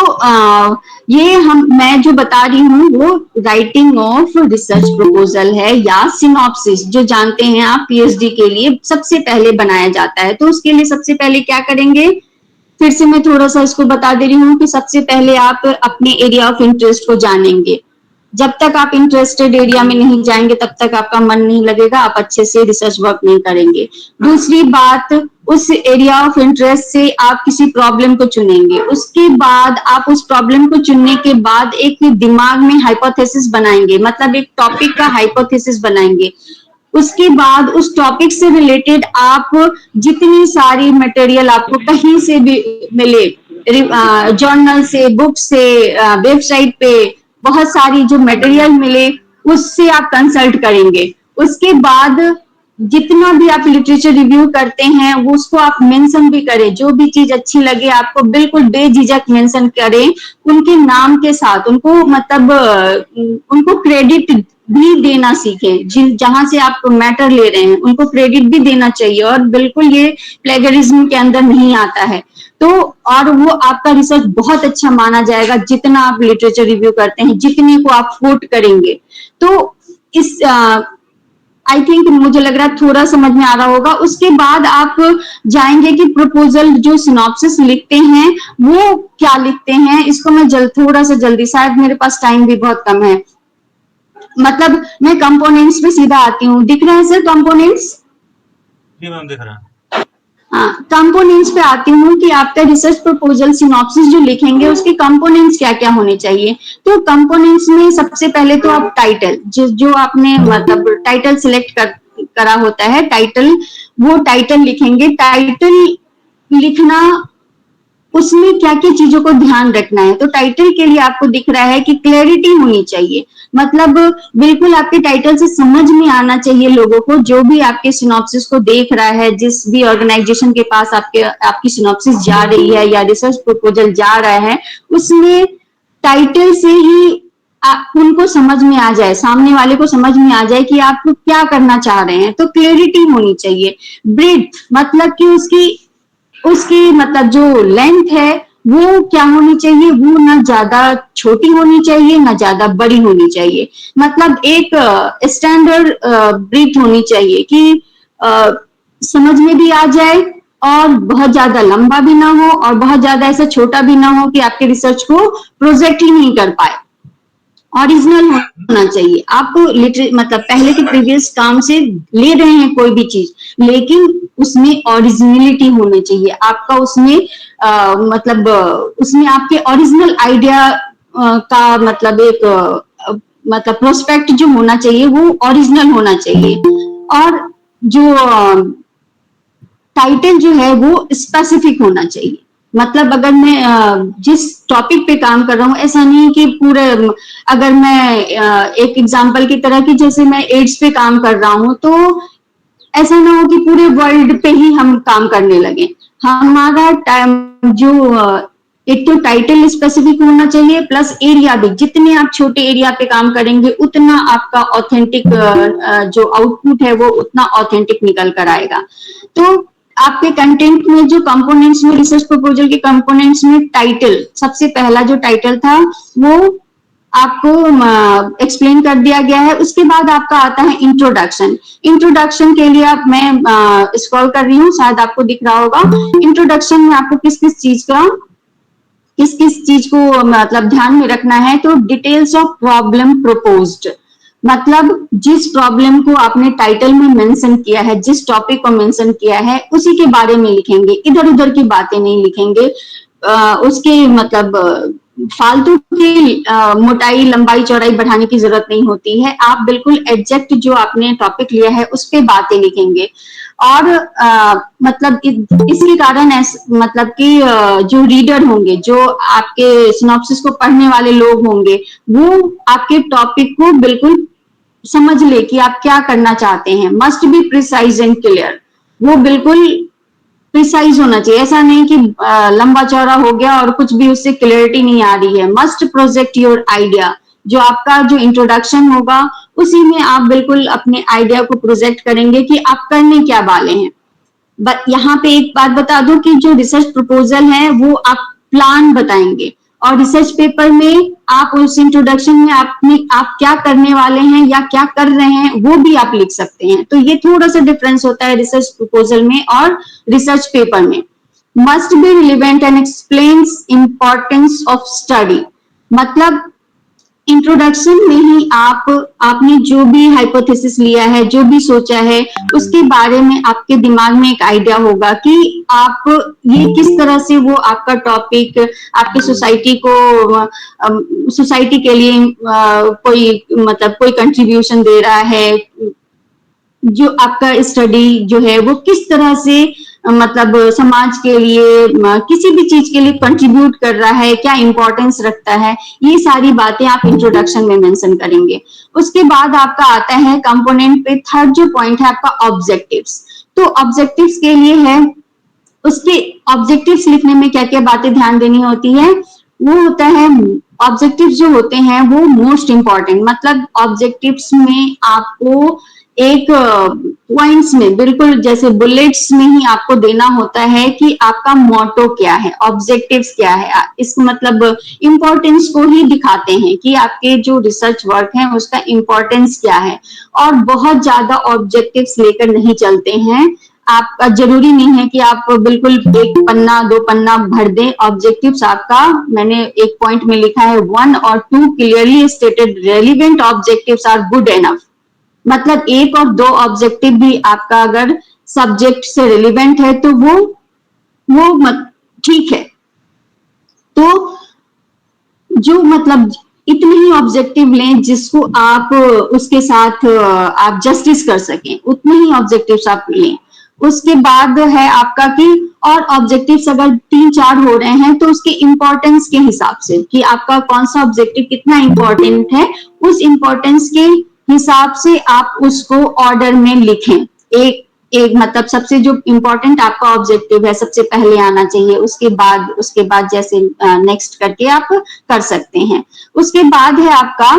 ये मैं जो बता रही हूँ वो राइटिंग ऑफ रिसर्च प्रपोजल है या सिनॉप्सिस, जो जानते हैं आप पीएचडी के लिए सबसे पहले बनाया जाता है। तो उसके लिए सबसे पहले क्या करेंगे, फिर से मैं थोड़ा सा इसको बता दे रही हूँ कि सबसे पहले आप अपने एरिया ऑफ इंटरेस्ट को जानेंगे। जब तक आप इंटरेस्टेड एरिया में नहीं जाएंगे तब तक आपका मन नहीं लगेगा, आप अच्छे से रिसर्च वर्क नहीं करेंगे। दूसरी बात, उस एरिया ऑफ इंटरेस्ट से आप किसी प्रॉब्लम को चुनेंगे। उसके बाद आप उस प्रॉब्लम को चुनने के बाद एक दिमाग में हाइपोथेसिस बनाएंगे, मतलब एक टॉपिक का हाइपोथेसिस बनाएंगे। उसके बाद उस टॉपिक से रिलेटेड आप जितनी सारी मटेरियल आपको कहीं से भी मिले, जर्नल से, बुक से, वेबसाइट पे बहुत सारी जो मटेरियल मिले उससे आप कंसल्ट करेंगे। उसके बाद जितना भी आप लिटरेचर रिव्यू करते हैं वो उसको आप मेंशन भी करें, जो भी चीज अच्छी लगे आपको बिल्कुल बेझिझक मेंशन करें उनके नाम के साथ। उनको मतलब उनको क्रेडिट भी देना सीखें, जहां से आप मैटर ले रहे हैं उनको क्रेडिट भी देना चाहिए, और बिल्कुल ये प्लेगरिज्म के अंदर नहीं आता है। तो और वो आपका रिसर्च बहुत अच्छा माना जाएगा जितना आप लिटरेचर रिव्यू करते हैं, जितने को आप कोट करेंगे। तो इस आई थिंक मुझे लग रहा है थोड़ा समझ में आ रहा होगा। उसके बाद आप जाएंगे कि प्रपोजल जो सिनॉप्सिस लिखते हैं वो क्या लिखते हैं। इसको मैं थोड़ा सा जल्दी, शायद मेरे पास टाइम भी बहुत कम है, मतलब मैं कंपोनेंट्स पे सीधा आती हूँ। दिख रहा है सर कंपोनेंट्स? जी मैम दिख रहा है। हाँ, कंपोनेंट्स पे आती हूँ कि आपका रिसर्च प्रपोजल सिनॉप्सिस जो लिखेंगे उसके कंपोनेंट्स क्या क्या होने चाहिए। तो कंपोनेंट्स में सबसे पहले तो आप टाइटल, जो आपने मतलब टाइटल सिलेक्ट करा होता है, टाइटल, वो टाइटल लिखेंगे। टाइटल लिखना, उसमें क्या क्या चीजों को ध्यान रखना है। तो टाइटल के लिए आपको दिख रहा है कि क्लैरिटी होनी चाहिए, मतलब बिल्कुल आपके टाइटल से समझ में आना चाहिए लोगों को, जो भी आपके सिनॉप्सिस को देख रहा है, जिस भी ऑर्गेनाइजेशन के पास आपकी सिनॉप्सिस जा रही है या रिसर्च प्रपोजल जा रहा है, उसमें टाइटल से ही उनको समझ में आ जाए, सामने वाले को समझ में आ जाए कि आप क्या करना चाह रहे हैं। तो क्लैरिटी होनी चाहिए। ब्रीथ, मतलब कि उसकी मतलब जो लेंथ है वो क्या होनी चाहिए, वो ना ज्यादा छोटी होनी चाहिए ना ज्यादा बड़ी होनी चाहिए, मतलब एक स्टैंडर्ड ब्रीथ होनी चाहिए कि समझ में भी आ जाए और बहुत ज्यादा लंबा भी ना हो और बहुत ज्यादा ऐसा छोटा भी ना हो कि आपके रिसर्च को प्रोजेक्ट ही नहीं कर पाए। ओरिजिनल होना चाहिए। आप मतलब पहले के प्रीवियस काम से ले रहे हैं कोई भी चीज, लेकिन उसमें ओरिजिनलिटी होनी चाहिए। आपका उसमें मतलब उसमें आपके ओरिजिनल आइडिया का मतलब एक मतलब प्रोस्पेक्ट जो होना चाहिए वो ओरिजिनल होना चाहिए। और जो टाइटल जो है वो स्पेसिफिक होना चाहिए, मतलब अगर मैं जिस टॉपिक पे काम कर रहा हूँ, ऐसा नहीं कि पूरे, अगर मैं एक एग्जांपल की तरह कि जैसे मैं एड्स पे काम कर रहा हूँ, तो ऐसा ना हो कि पूरे वर्ल्ड पे ही हम काम करने लगे। हमारा टाइम जो एक तो टाइटल स्पेसिफिक होना चाहिए, प्लस एरिया भी, जितने आप छोटे एरिया पे काम करेंगे उतना आपका ऑथेंटिक जो आउटपुट है वो उतना ऑथेंटिक निकल कर आएगा। तो आपके कंटेंट में जो कंपोनेंट्स में, रिसर्च प्रपोजल के कंपोनेंट्स में टाइटल, सबसे पहला जो टाइटल था वो आपको एक्सप्लेन कर दिया गया है। उसके बाद आपका आता है इंट्रोडक्शन। इंट्रोडक्शन के लिए आप, मैं स्क्रॉल कर रही हूँ, शायद आपको दिख रहा होगा। इंट्रोडक्शन में आपको किस किस चीज को मतलब ध्यान में रखना है, तो डिटेल्स ऑफ प्रॉब्लम प्रपोज्ड, मतलब जिस प्रॉब्लम को आपने टाइटल में मेंशन किया है, जिस टॉपिक को मेंशन किया है, उसी के बारे में लिखेंगे, इधर उधर की बातें नहीं लिखेंगे। उसके मतलब फालतू की मोटाई, लंबाई, चौड़ाई बढ़ाने की जरूरत नहीं होती है। आप बिल्कुल एग्जैक्ट जो आपने टॉपिक लिया है उस पे बातें लिखेंगे। और मतलब इसके कारण मतलब कि जो रीडर होंगे, जो आपके सिनॉप्सिस को पढ़ने वाले लोग होंगे, वो आपके टॉपिक को बिल्कुल समझ ले कि आप क्या करना चाहते हैं। Must be precise and clear, वो बिल्कुल प्रिसाइज होना चाहिए। ऐसा नहीं कि लंबा चौड़ा हो गया और कुछ भी उससे क्लियरिटी नहीं आ रही है। मस्ट प्रोजेक्ट योर आइडिया, जो आपका जो इंट्रोडक्शन होगा उसी में आप बिल्कुल अपने आइडिया को प्रोजेक्ट करेंगे कि आप करने क्या वाले हैं। बट यहाँ पे एक बात बता दूं कि जो रिसर्च प्रपोजल है वो आप प्लान बताएंगे, और रिसर्च पेपर में आप उस इंट्रोडक्शन में आप क्या करने वाले हैं या क्या कर रहे हैं वो भी आप लिख सकते हैं। तो ये थोड़ा सा डिफरेंस होता है रिसर्च प्रपोजल में और रिसर्च पेपर में। Must be relevant and explains importance of study, मतलब इंट्रोडक्शन में ही आपने जो भी हाइपोथेसिस लिया है, जो भी सोचा है, उसके बारे में आपके दिमाग में एक आइडिया होगा कि आप ये किस तरह से वो आपका टॉपिक आपके सोसाइटी के लिए कोई कंट्रीब्यूशन दे रहा है। जो आपका स्टडी जो है वो किस तरह से मतलब समाज के लिए, किसी भी चीज के लिए कंट्रीब्यूट कर रहा है, क्या इंपॉर्टेंस रखता है, ये सारी बातें आप इंट्रोडक्शन में मेंशन करेंगे। उसके बाद आपका आता है कंपोनेंट पे थर्ड जो पॉइंट है आपका ऑब्जेक्टिव्स। तो ऑब्जेक्टिव्स के लिए है, उसके ऑब्जेक्टिव्स लिखने में क्या क्या बातें ध्यान देनी होती है, वो होता है ऑब्जेक्टिव्स जो होते हैं वो मोस्ट इंपॉर्टेंट, मतलब ऑब्जेक्टिव्स में आपको एक पॉइंट्स में, बिल्कुल जैसे बुलेट्स में ही आपको देना होता है कि आपका मोटो क्या है, ऑब्जेक्टिव्स क्या है। इसको मतलब इंपॉर्टेंस को ही दिखाते हैं कि आपके जो रिसर्च वर्क है उसका इंपॉर्टेंस क्या है। और बहुत ज्यादा ऑब्जेक्टिव्स लेकर नहीं चलते हैं। आपका जरूरी नहीं है कि आप बिल्कुल एक पन्ना 2 पन्ना भर दें ऑब्जेक्टिव्स। आपका, मैंने एक पॉइंट में लिखा है 1 और 2 clearly stated relevant objectives are good enough, मतलब 1 और 2 ऑब्जेक्टिव भी आपका अगर सब्जेक्ट से रिलेवेंट है तो वो ठीक है। तो जो मतलब इतने ही ऑब्जेक्टिव लें जिसको आप उसके साथ आप जस्टिस कर सकें, उतने ही ऑब्जेक्टिव्स आप लें। उसके बाद है आपका कि और ऑब्जेक्टिव्स अगर 3-4 हो रहे हैं तो उसके इंपॉर्टेंस के हिसाब से कि आपका कौन सा ऑब्जेक्टिव कितना इंपॉर्टेंट है, उस इंपॉर्टेंस के हिसाब से आप उसको ऑर्डर में लिखें। एक मतलब सबसे जो इंपॉर्टेंट आपका ऑब्जेक्टिव है सबसे पहले आना चाहिए, उसके बाद जैसे नेक्स्ट करके आप कर सकते हैं। उसके बाद है आपका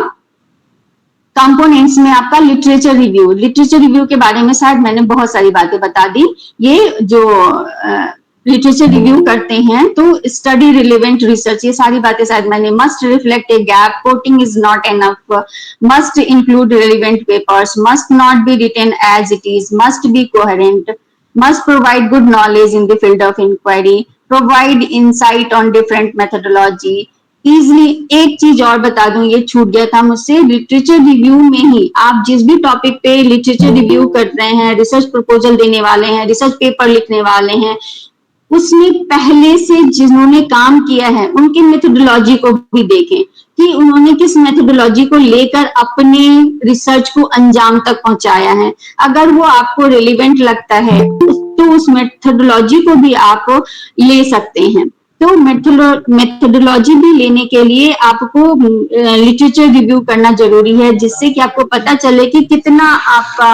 कंपोनेंट्स में आपका लिटरेचर रिव्यू। लिटरेचर रिव्यू के बारे में शायद मैंने बहुत सारी बातें बता दी। ये जो लिटरेचर रिव्यू करते हैं तो स्टडी रिलेवेंट रिसर्च, ये सारी बातें शायद मैंने, must reflect a gap, quoting is not enough, must include relevant papers, must not be written as it is, must be coherent, must provide good knowledge in the field of inquiry, provide insight on different methodology, easily। एक चीज और बता दूं, ये छूट गया था मुझसे, लिटरेचर रिव्यू में ही आप जिस भी टॉपिक पे लिटरेचर रिव्यू कर रहे हैं, रिसर्च प्रपोजल देने वाले हैं, रिसर्च पेपर लिखने वाले हैं, उसमें पहले से जिन्होंने काम किया है उनकी मेथोडोलॉजी को भी देखें कि उन्होंने किस मेथोडोलॉजी को लेकर अपने रिसर्च को अंजाम तक पहुंचाया है। अगर वो आपको रिलेवेंट लगता है तो उस मेथोडोलॉजी को भी आप ले सकते हैं। तो मेथोडोलॉजी भी लेने के लिए आपको लिटरेचर रिव्यू करना जरूरी है, जिससे कि आपको पता चले कि कितना आपका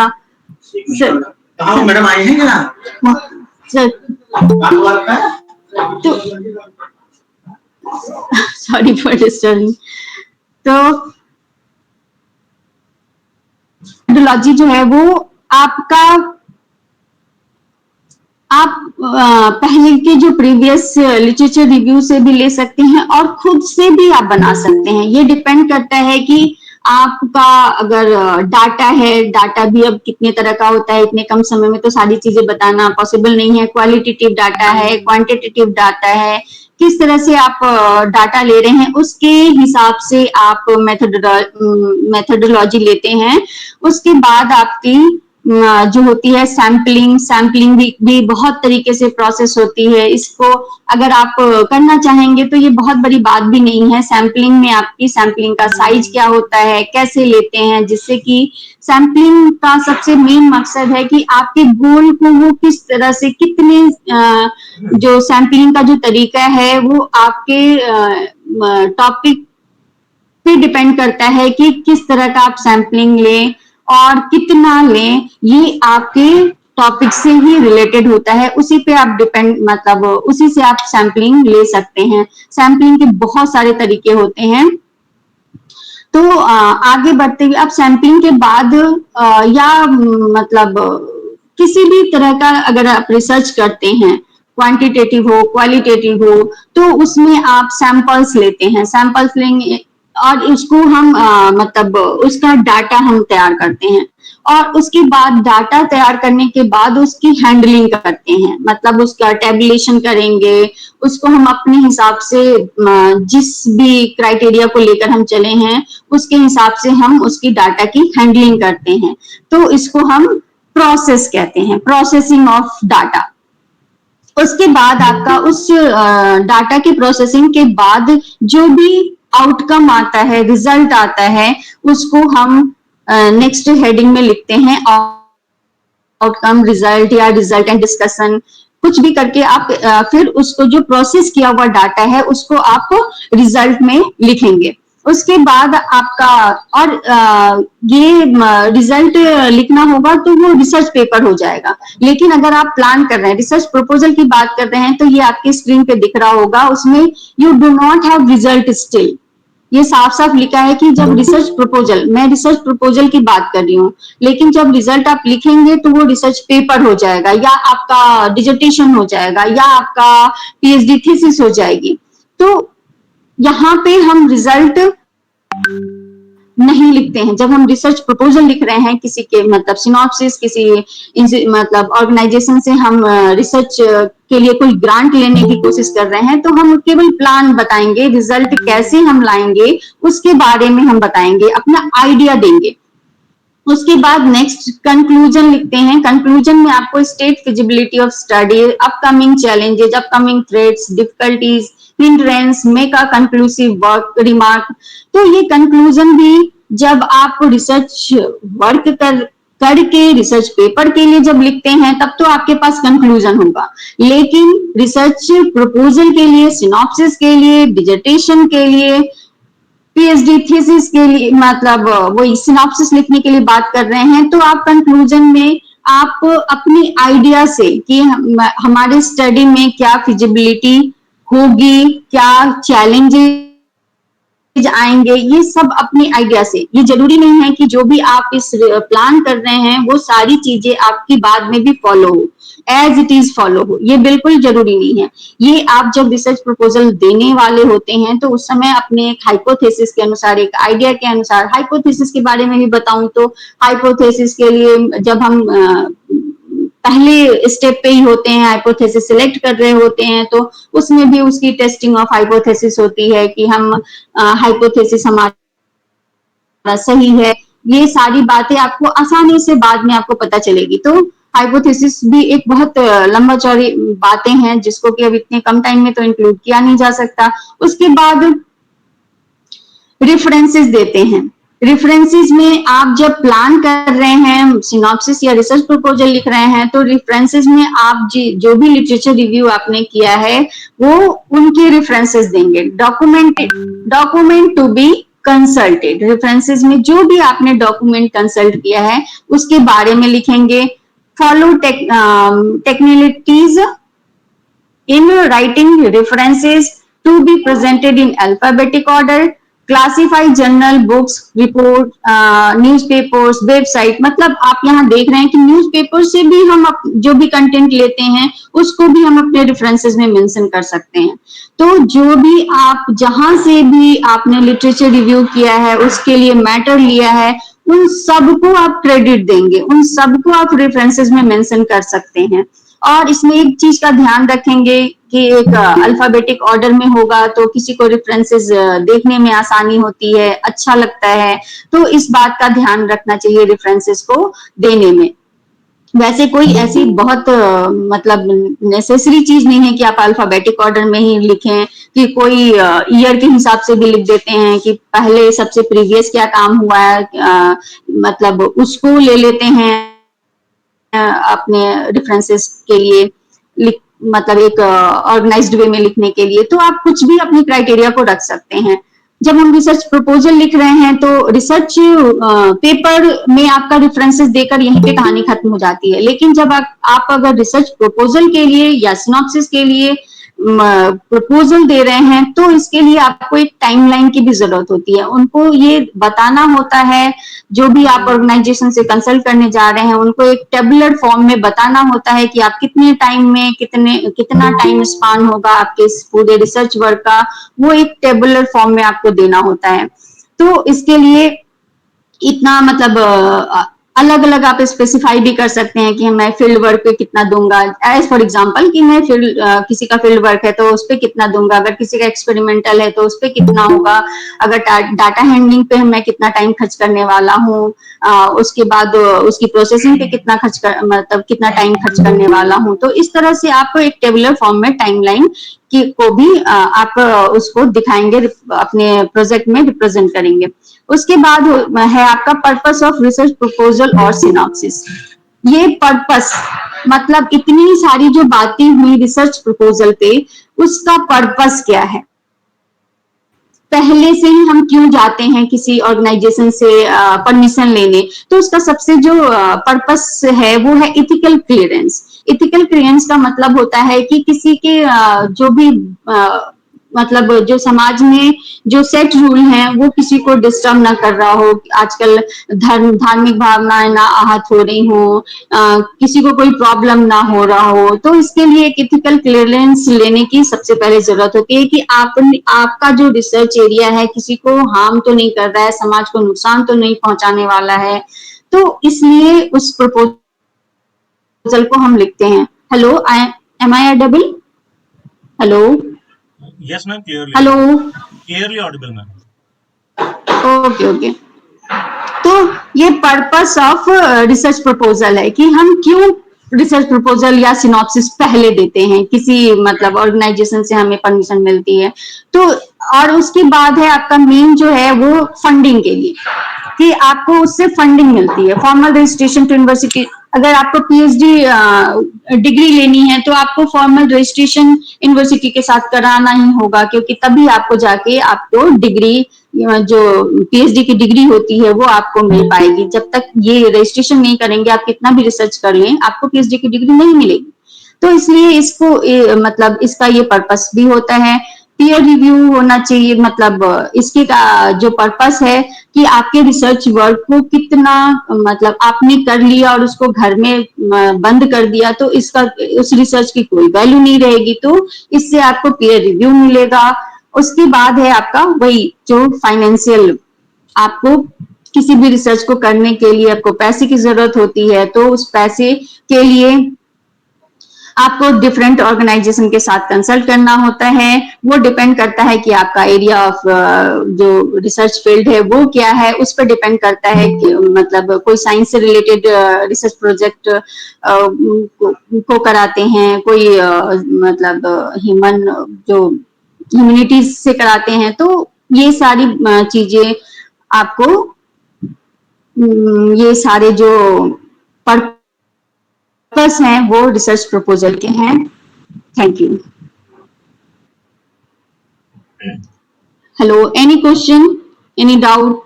मैडम आई है क्या? तो सॉरी फॉर डिस्टर्बिंग। तो मेथोडोलॉजी जो है वो आपका आप पहले के जो प्रीवियस लिटरेचर रिव्यू से भी ले सकते हैं और खुद से भी आप बना सकते हैं। ये डिपेंड करता है कि आपका अगर डाटा है, डाटा भी अब कितने तरह का होता है, इतने कम समय में तो सारी चीजें बताना पॉसिबल नहीं है। क्वालिटेटिव डाटा है, क्वांटिटेटिव डाटा है, किस तरह से आप डाटा ले रहे हैं उसके हिसाब से आप मेथोडोलॉजी लेते हैं। उसके बाद आपकी जो होती है सैम्पलिंग भी बहुत तरीके से प्रोसेस होती है। इसको अगर आप करना चाहेंगे तो ये बहुत बड़ी बात भी नहीं है। सैम्पलिंग में आपकी सैम्पलिंग का साइज क्या होता है, कैसे लेते हैं, जिससे कि सैम्पलिंग का सबसे मेन मकसद है कि आपके गोल को वो किस तरह से कितने जो सैम्पलिंग का जो तरीका है वो आपके टॉपिक पे डिपेंड करता है कि किस तरह का आप सैम्पलिंग लें और कितना लें। ये आपके टॉपिक से ही रिलेटेड होता है, उसी पे आप डिपेंड मतलब उसी से आप सैम्पलिंग ले सकते हैं। सैम्पलिंग के बहुत सारे तरीके होते हैं। तो आगे बढ़ते हुए आप सैम्पलिंग के बाद या मतलब किसी भी तरह का अगर आप रिसर्च करते हैं, क्वांटिटेटिव हो क्वालिटेटिव हो, तो उसमें आप सैंपल्स लेते हैं। सैंपल्स लेंगे और उसको हम मतलब उसका डाटा हम तैयार करते हैं और उसके बाद डाटा तैयार करने के बाद उसकी हैंडलिंग करते हैं, मतलब उसका टेबुलेशन करेंगे। उसको हम अपने हिसाब से जिस भी क्राइटेरिया को लेकर हम चले हैं उसके हिसाब से हम उसकी डाटा की हैंडलिंग करते हैं। तो इसको हम प्रोसेस कहते हैं, प्रोसेसिंग ऑफ डाटा। उसके बाद आपका उस डाटा के प्रोसेसिंग के बाद जो भी आउटकम आता है, रिजल्ट आता है, उसको हम नेक्स्ट हेडिंग में लिखते हैं आउटकम, रिजल्ट या रिजल्ट एंड डिस्कशन, कुछ भी करके आप फिर उसको जो प्रोसेस किया हुआ डाटा है उसको आप रिजल्ट में लिखेंगे। उसके बाद आपका और ये रिजल्ट लिखना होगा तो वो रिसर्च पेपर हो जाएगा। लेकिन अगर आप प्लान कर रहे हैं, रिसर्च प्रपोजल की बात कर रहे हैं, तो ये आपकी स्क्रीन पे दिख रहा होगा, उसमें you do not have result still. ये साफ साफ लिखा है कि जब रिसर्च प्रपोजल, मैं रिसर्च प्रपोजल की बात कर रही हूँ, लेकिन जब रिजल्ट आप लिखेंगे तो वो रिसर्च पेपर हो जाएगा या आपका डिजर्टेशन हो जाएगा या आपका पीएचडी थीसिस हो जाएगी। तो यहाँ पे हम रिजल्ट नहीं लिखते हैं। जब हम रिसर्च प्रपोजल लिख रहे हैं किसी के मतलब सिनॉप्सिस, किसी मतलब ऑर्गेनाइजेशन से हम रिसर्च के लिए कोई ग्रांट लेने की कोशिश कर रहे हैं, तो हम केवल प्लान बताएंगे, रिजल्ट कैसे हम लाएंगे उसके बारे में हम बताएंगे, अपना आइडिया देंगे। उसके बाद नेक्स्ट कंक्लूजन लिखते हैं। कंक्लूजन में आपको state feasibility of study, upcoming challenges, upcoming threats, difficulties, hindrance, make a conclusive work remark. तो ये कंक्लूजन भी जब आप रिसर्च वर्क करके रिसर्च पेपर के लिए जब लिखते हैं तब तो आपके पास कंक्लूजन होगा, लेकिन रिसर्च प्रपोजल के लिए, सिनॉप्सिस के लिए, डिजर्टेशन के लिए, पीएचडी थीसिस के लिए, मतलब वो सिनॉप्सिस लिखने के लिए बात कर रहे हैं, तो आप कंक्लूजन में आप अपनी आइडिया से कि हमारे स्टडी में क्या फिजिबिलिटी होगी, क्या चैलेंजेस आएंगे, ये सब अपने आइडिया से। ये जरूरी नहीं है कि जो भी आप इस प्लान कर रहे हैं वो सारी चीजें आपकी बाद में भी फॉलो हो, एज इट इज फॉलो हो, ये बिल्कुल जरूरी नहीं है। ये आप जब रिसर्च प्रपोजल देने वाले होते हैं तो उस समय अपने एक हाइपोथेसिस के अनुसार, एक आइडिया के अनुसार, हाइपोथेसिस के बारे में भी बताऊं तो हाइपोथेसिस के लिए जब हम पहले स्टेप पे ही होते हैं, हाइपोथेसिस सिलेक्ट कर रहे होते हैं, तो उसमें भी उसकी टेस्टिंग ऑफ हाइपोथेसिस होती है कि हम हाइपोथेसिस हमारा सही है। ये सारी बातें आपको आसानी से बाद में आपको पता चलेगी। तो हाइपोथेसिस भी एक बहुत लंबा चौड़ी बातें हैं जिसको कि अब इतने कम टाइम में तो इंक्लूड किया नहीं जा सकता। उसके बाद रेफरेंसेस देते हैं। रेफरेंसेस में आप जब प्लान कर रहे हैं, सिनॉप्सिस या रिसर्च प्रपोजल लिख रहे हैं, तो रेफरेंसेस में आप जो भी लिटरेचर रिव्यू आपने किया है वो उनके रेफरेंसेस देंगे। Document to be consulted, references में जो भी आपने डॉक्यूमेंट कंसल्ट किया है उसके बारे में लिखेंगे। Follow technicalities in writing references to be presented in alphabetic order, classify journal, books, report, newspapers, website। मतलब आप यहाँ देख रहे हैं कि न्यूज़पेपर से भी हम जो भी कंटेंट लेते हैं उसको भी हम अपने रेफरेंसेस में मेंशन कर सकते हैं। तो जो भी आप जहां से भी आपने लिटरेचर रिव्यू किया है उसके लिए मैटर लिया है उन सबको आप क्रेडिट देंगे, उन सबको आप रेफरेंसेस में मेंशन कर सकते हैं। और इसमें एक चीज का ध्यान रखेंगे कि एक अल्फाबेटिक ऑर्डर में होगा तो किसी को रेफरेंसेस देखने में आसानी होती है, अच्छा लगता है, तो इस बात का ध्यान रखना चाहिए रेफरेंसेस को देने में। वैसे कोई ऐसी बहुत मतलब नेसेसरी चीज नहीं है कि आप अल्फाबेटिक ऑर्डर में ही लिखें, कि कोई ईयर के हिसाब से भी लिख देते हैं कि पहले सबसे प्रीवियस क्या काम हुआ है, मतलब उसको ले लेते हैं अपने रेफरेंसेस के लिए, मतलब एक ऑर्गेनाइज्ड वे में लिखने के लिए। तो आप कुछ भी अपनी क्राइटेरिया को रख सकते हैं। जब हम रिसर्च प्रपोजल लिख रहे हैं तो रिसर्च पेपर में आपका रेफरेंसेस देकर यहीं पे कहानी खत्म हो जाती है, लेकिन जब आप अगर रिसर्च प्रपोजल के लिए या सिनॉप्सिस के लिए प्रपोजल दे रहे हैं तो इसके लिए आपको एक टाइमलाइन की भी जरूरत होती है। उनको ये बताना होता है, जो भी आप ऑर्गेनाइजेशन से कंसल्ट करने जा रहे हैं उनको एक टेबुलर फॉर्म में बताना होता है कि आप कितने टाइम में कितना टाइम स्पान होगा आपके इस पूरे रिसर्च वर्क का, वो एक टेबुलर फॉर्म में आपको देना होता है। तो इसके लिए इतना मतलब अलग अलग आप स्पेसिफाई भी कर सकते हैं कि मैं फील्ड वर्क पे कितना दूंगा। एज फॉर एग्जांपल कि मैं किसी का फील्ड वर्क है तो उस पे कितना दूंगा, अगर किसी का एक्सपेरिमेंटल है तो उस पे कितना होगा, अगर डाटा हैंडलिंग पे मैं कितना टाइम खर्च करने वाला हूँ, उसके बाद उसकी प्रोसेसिंग पे मतलब कितना टाइम खर्च करने वाला हूँ। तो इस तरह से आप एक टेबुलर फॉर्म में टाइमलाइन को भी आप उसको दिखाएंगे, अपने प्रोजेक्ट में रिप्रेजेंट करेंगे। उसके बाद है आपका पर्पस ऑफ रिसर्च प्रपोजल और सिनॉप्सिस। ये पर्पस मतलब इतनी सारी जो बातें हुई रिसर्च प्रपोजल पे, उसका पर्पस क्या है, पहले से ही हम क्यों जाते हैं किसी ऑर्गेनाइजेशन से परमिशन लेने, तो उसका सबसे जो पर्पस है वो है इथिकल क्लियरेंस। इथिकल क्लियरेंस का मतलब होता है कि किसी के जो भी मतलब जो समाज में जो सेट रूल हैं वो किसी को डिस्टर्ब ना कर रहा हो, आजकल धार्मिक भावनाएं ना आहत हो रही हो, किसी को कोई प्रॉब्लम ना हो रहा हो। तो इसके लिए एक इथिकल क्लियरेंस लेने की सबसे पहले जरूरत होती है कि आपका जो रिसर्च एरिया है किसी को हार्म तो नहीं कर रहा है, समाज को नुकसान तो नहीं पहुंचाने वाला है। तो इसलिए उस प्रपोजल को हम लिखते हैं। Hello, am I audible? Hello? Yes, ma'am. Clearly. Hello? Clearly audible, ma'am. Okay okay. तो ये पर्पस ऑफ रिसर्च प्रपोजल है कि हम क्यों रिसर्च प्रपोजल या सिनॉप्सिस पहले देते हैं, किसी मतलब ऑर्गेनाइजेशन से हमें परमिशन मिलती है तो। और उसके बाद है आपका मेन जो है वो फंडिंग के लिए, कि आपको उससे फंडिंग मिलती है। फॉर्मल रजिस्ट्रेशन टू यूनिवर्सिटी, अगर आपको पीएचडी डिग्री लेनी है तो आपको फॉर्मल रजिस्ट्रेशन यूनिवर्सिटी के साथ कराना ही होगा, क्योंकि तभी आपको जाके आपको डिग्री, जो पीएचडी की डिग्री होती है वो आपको मिल पाएगी। जब तक ये रजिस्ट्रेशन नहीं करेंगे, आप कितना भी रिसर्च कर लें, आपको पीएचडी की डिग्री नहीं मिलेगी। तो इसलिए इसको मतलब इसका ये पर्पस भी होता है। पीयर रिव्यू होना चाहिए, मतलब इसके का जो पर्पस है कि आपके रिसर्च वर्क को कितना मतलब आपने कर लिया और उसको घर में बंद कर दिया तो इसका उस रिसर्च की कोई वैल्यू नहीं रहेगी, तो इससे आपको पीयर रिव्यू मिलेगा। उसके बाद है आपका वही जो फाइनेंशियल, आपको किसी भी रिसर्च को करने के लिए आपको पैसे की जरूरत होती है, तो उस पैसे के लिए आपको डिफरेंट ऑर्गेनाइजेशन के साथ कंसल्ट करना होता है। वो डिपेंड करता है कि आपका एरिया ऑफ जो रिसर्च फील्ड है वो क्या है, उस पर डिपेंड करता है कि मतलब कोई साइंस से रिलेटेड रिसर्च प्रोजेक्ट को कराते हैं, कोई मतलब ह्यूमन जो ह्यूमैनिटीज से कराते हैं। तो ये सारी चीजें आपको ये सारे जो पर्पस हैं वो रिसर्च प्रपोजल के हैं। Thank you. Hello, any question, any doubt?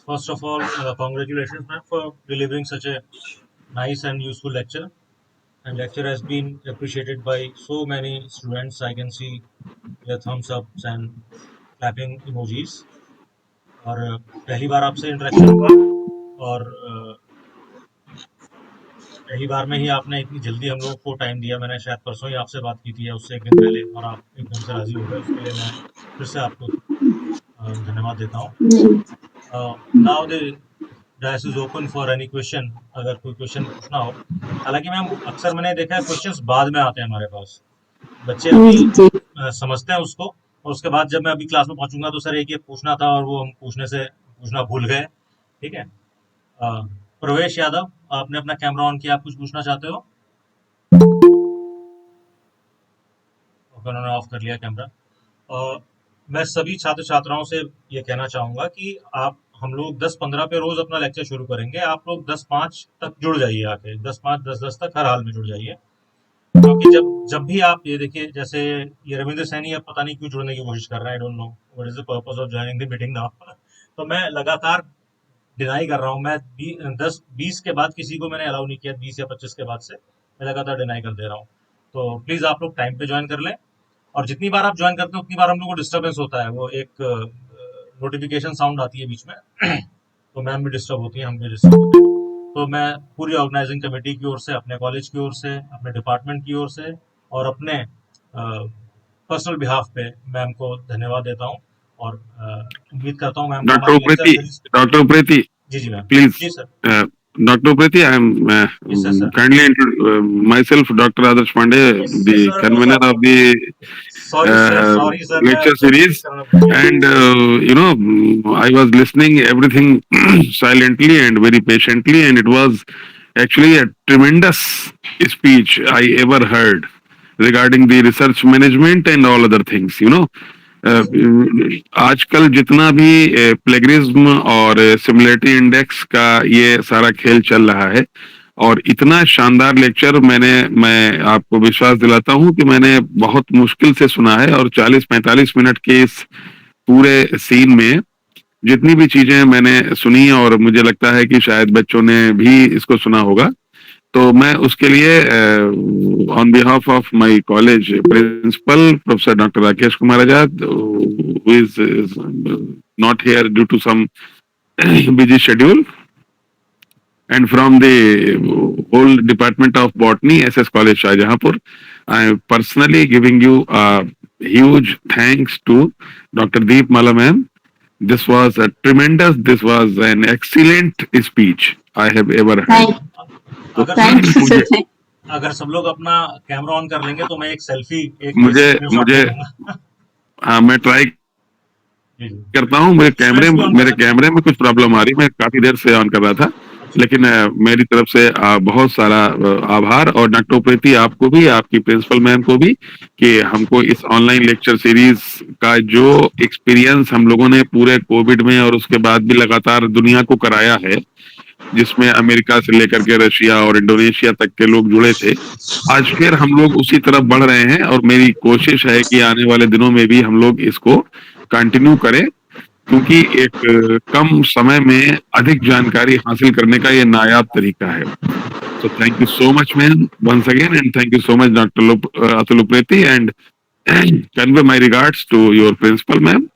First of all, congratulations, ma'am, for delivering such a nice and useful lecture. And lecture has been appreciated by so many students. I can see their thumbs ups and clapping emojis. और पहली बार आपसे interaction हुआ और पहली बार में ही आपने इतनी जल्दी हम लोगों को टाइम दिया। मैंने शायद परसों ही आपसे बात की थी या उससे एक दिन पहले, और आप एकदम से राजी हो गए। उसके लिए मैं फिर से आपको धन्यवाद देता हूँ। Now the dais is open for any question, अगर कोई क्वेश्चन पूछना हो। हालांकि मैम अक्सर मैंने देखा है क्वेश्चंस बाद में आते हैं हमारे पास, बच्चे अभी समझते हैं उसको, और उसके बाद जब मैं अभी क्लास में पहुंचूंगा तो सर एक ये पूछना था और वो हम पूछना भूल गए। ठीक है। प्रवेश यादव, आपने अपना कैमरा ऑन किया, आप कुछ पूछना चाहते हो? उन्होंने ऑफ कर लिया कैमरा। मैं सभी छात्र छात्राओं से ये कहना चाहूंगा कि आप हम लोग 10-15 पे रोज अपना लेक्चर शुरू करेंगे। आप लोग 10-5 तक जुड़ जाइए, आके 10-5 10-10 तक हर हाल में जुड़ जाइए, क्योंकि जब भी आप ये देखिए, जैसे ये रविंद्र सैनी अब पता नहीं क्यों जुड़ने की कोशिश कर रहे हैं। I don't know what is the purpose of joining the meeting now. तो मैं लगातार डिनाई कर रहा हूँ। मैं 10-20 के बाद किसी को मैंने अलाउ नहीं किया, 20 या 25 के बाद से मैं लगातार डिनाई कर दे रहा हूँ। तो प्लीज आप लोग टाइम पे ज्वाइन कर लें, और जितनी बार आप ज्वाइन करते हो उतनी बार हम लोग को डिस्टर्बेंस होता है। वो एक नोटिफिकेशन साउंड आती है बीच में तो मैम भी डिस्टर्ब होती है, हम भी डिस्टर्ब होते हैं। तो मैं पूरी ऑर्गेनाइजिंग कमेटी की ओर से, अपने कॉलेज की ओर से, अपने डिपार्टमेंट की ओर से और अपने पर्सनल बिहाफ पे मैम को धन्यवाद देता हूँ, और उम्मीद करता हूँ मैम को Dr. हमारी lecture Upreti, series. Dr. Upreti, जी जी मैम। please, जी sir. Dr. Upreti, I am Yes, sir. kindly myself, Dr. Adarsh Pandey, Yes, the sir. No, convener sir. of the Sorry, sir. Sorry, sir. lecture मैं गलती series, करना भूल गया। and I was listening everything silently and very patiently, and it was actually a tremendous speech I ever heard regarding the research management and all other things, आजकल जितना भी plagiarism और similarity index का ये सारा खेल चल रहा है, और इतना शानदार लेक्चर मैं आपको विश्वास दिलाता हूं कि मैंने बहुत मुश्किल से सुना है। और 40-45 मिनट के इस पूरे सीन में जितनी भी चीजें मैंने सुनी, और मुझे लगता है कि शायद बच्चों ने भी इसको सुना होगा, तो मैं उसके लिए on behalf of my college principal professor doctor Rakesh Kumar Azad, who is not here due to some busy schedule, and from the whole department of botany, SS College Shahjahanpur, I am personally giving you a huge thanks to Dr. Deep Mala ma'am. This was an excellent speech I have ever heard. अगर सब लोग अपना camera on कर लेंगे तो मैं एक selfie मुझे हाँ, मैं ट्राई करता हूँ। मेरे कैमरे में कुछ प्रॉब्लम आ रही, मैं काफी देर से ऑन कर रहा था, लेकिन मेरी तरफ से बहुत सारा आभार, और डॉक्टर उप्रेती आपको भी, आपकी प्रिंसिपल मैम को भी, कि हमको इस ऑनलाइन लेक्चर सीरीज का जो एक्सपीरियंस हम लोगों ने पूरे कोविड में और उसके बाद भी लगातार दुनिया को कराया है, जिसमें अमेरिका से लेकर के रशिया और इंडोनेशिया तक के लोग जुड़े थे, आज फिर हम लोग उसी तरफ बढ़ रहे हैं। और मेरी कोशिश है कि आने वाले दिनों में भी हम लोग इसको कंटिन्यू करें, क्योंकि एक कम समय में अधिक जानकारी हासिल करने का ये नायाब तरीका है। So thank you so much, man, once again, and thank you so much, Dr. Atul Upreti, and convey my regards to your principal, ma'am.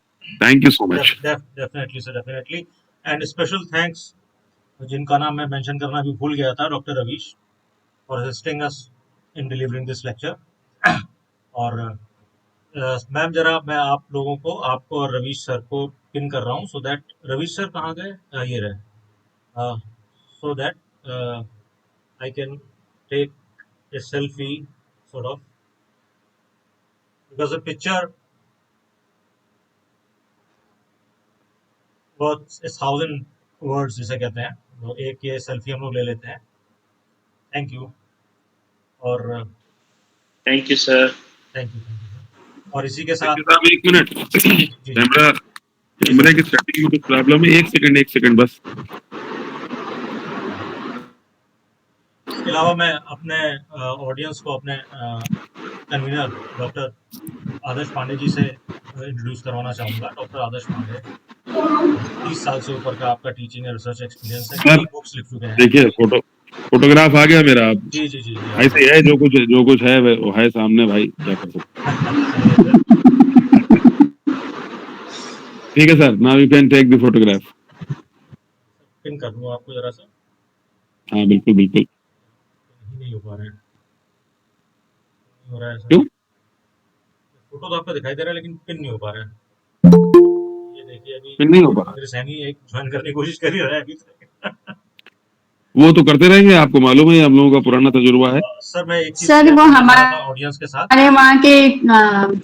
Thank you so much. Definitely, sir, definitely. And special thanks, जिनका नाम मैं mention करना भी भूल गया था, doctor Ravish, for assisting us in delivering this lecture. और ma'am जरा मैं आप लोगों को, आपको और रवीश सर को पिन कर रहा हूँ, सो दैट रवीश सर कहाँ गए, ये रहे, so that I can take a selfie sort of, because a picture worth 1,000 words जिसे कहते हैं। तो एक ये सेल्फी हम लोग ले लेते हैं। Thank you. और thank you sir. Thank you. और इसी के साथ एक मिनट, कैमरा कैमरे की सेटिंग में कुछ प्रॉब्लम है, एक सेकंड बस। इसके अलावा मैं अपने ऑडियंस को अपने कन्वीनर डॉक्टर आदर्श पांडे जी से इंट्रोड्यूस करवाना चाहूँगा। डॉक्टर आदर्श पांडे 30 साल से ऊपर का आपका टीचिंग और रिसर्च एक्सपीरियंस है, सर कई बुक्स लिख चुके हैं। देखिए फोटोग्राफ आ गया मेरा। अब जी जी जी जी ऐसे ही है, जो कुछ है वो है सामने भाई, क्या कर सकते हैं। ठीक है sir, now you can take the photograph. Pin कर दूँ आपको जरा सा, हाँ बिल्कुल बिल्कुल। नहीं हो पा रहा है, नहीं हो रहा है सर। क्यों? फोटो तो आपका दिखाई दे रहा है लेकिन पिन नहीं हो पा रहा है। ये देखिए अभी फिर नहीं हो पा रहा। मेरे सैनी एक ज्वाइन करने की कोशिश कर ही रहा है अभी तक। वो तो करते रहेंगे, आपको मालूम है हम लोगों का पुराना तजुर्बा है। सर मैं एक चीज सर शेयर वो करना चाह रहा था ऑडियंस के साथ। हमारे वहाँ के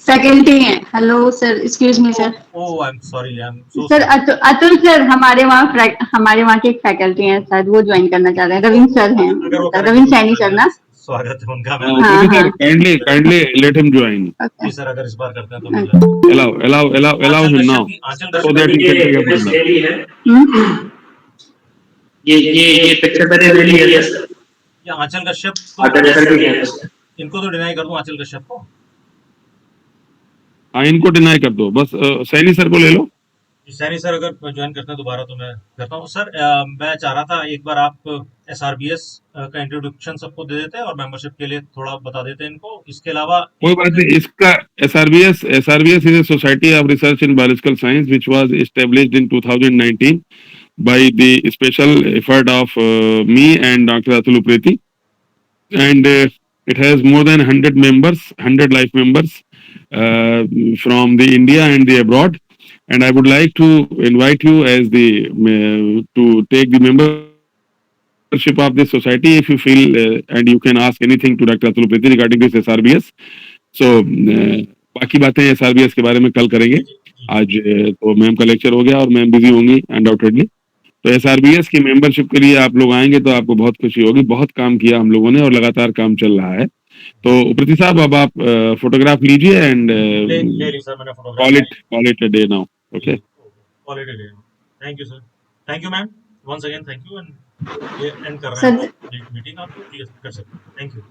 फैकल्टी हैं। Hello sir, excuse me sir. Oh I am sorry, I am so sir sorry. Atul sir हमारे वहाँ के एक फैकल्टी हैं, शायद वो ज्वाइन करना चाह रहे हैं। रविंद्र सर हैं, अगर वो करने की रविंद्र कोशिश सैनी कर सर रहे ना। हैं, स्वागत है उनका। मैं हाँ ओके सर, हाँ kindly let him join. Okay जी सर, अगर इस बार करते हैं तो मिल जाए। allow आंचल him कश्यप now की आंचल so कश्यप that he की can take a MS photograph. Tally है। हम्म? ये पिक्चर मैंने ले लिया सर। या आंचल कश्यप आदर्श तो सर भी है सर। इनको तो डिनाई कर दूं, आंचल कश्यप को। हाँ इनको डिनाई कर दो बस। सैनी सर को ले लो। सैनी सर अगर ज्वाइन करते हैं दोबारा तो मैं करता हूँ। सर मैं चाह रहा था एक बार आप SRBS का इंट्रोडक्शन सबको दे देते हैं और मेंबरशिप के लिए थोड़ा बता देते हैं इनको। इसके अलावा कोई बात नहीं, इसका SRBS is a society of research in biological science which was established in 2019 by the special effort of me and Dr. Atul Upreti, and it has more than 100 members, 100 life members from the India and the abroad. And I would like to invite you as the to take the membership of this society if you feel, and you can ask anything to Dr. Atul Upreti regarding this SRBS. So बाकी बातें SRBS के बारे में कल करेंगे। आज तो ma'am का लेक्चर हो गया और मैम बिजी होंगी अनडाउटेडली। तो SRBS की मेंबरशिप के लिए आप लोग आएंगे तो आपको बहुत खुशी होगी। बहुत काम किया हम लोगों ने और लगातार काम चल रहा है। तो उप्रति साहब अब आप फोटोग्राफ लीजिए एंड ले ली सर मैंने photograph. call it a day now. Okay. Quality. Thank you sir, thank you ma'am, once again thank you. And ये एंड कर रहे सर हैं मीटिंग, आप कर सकते हैं। Thank you.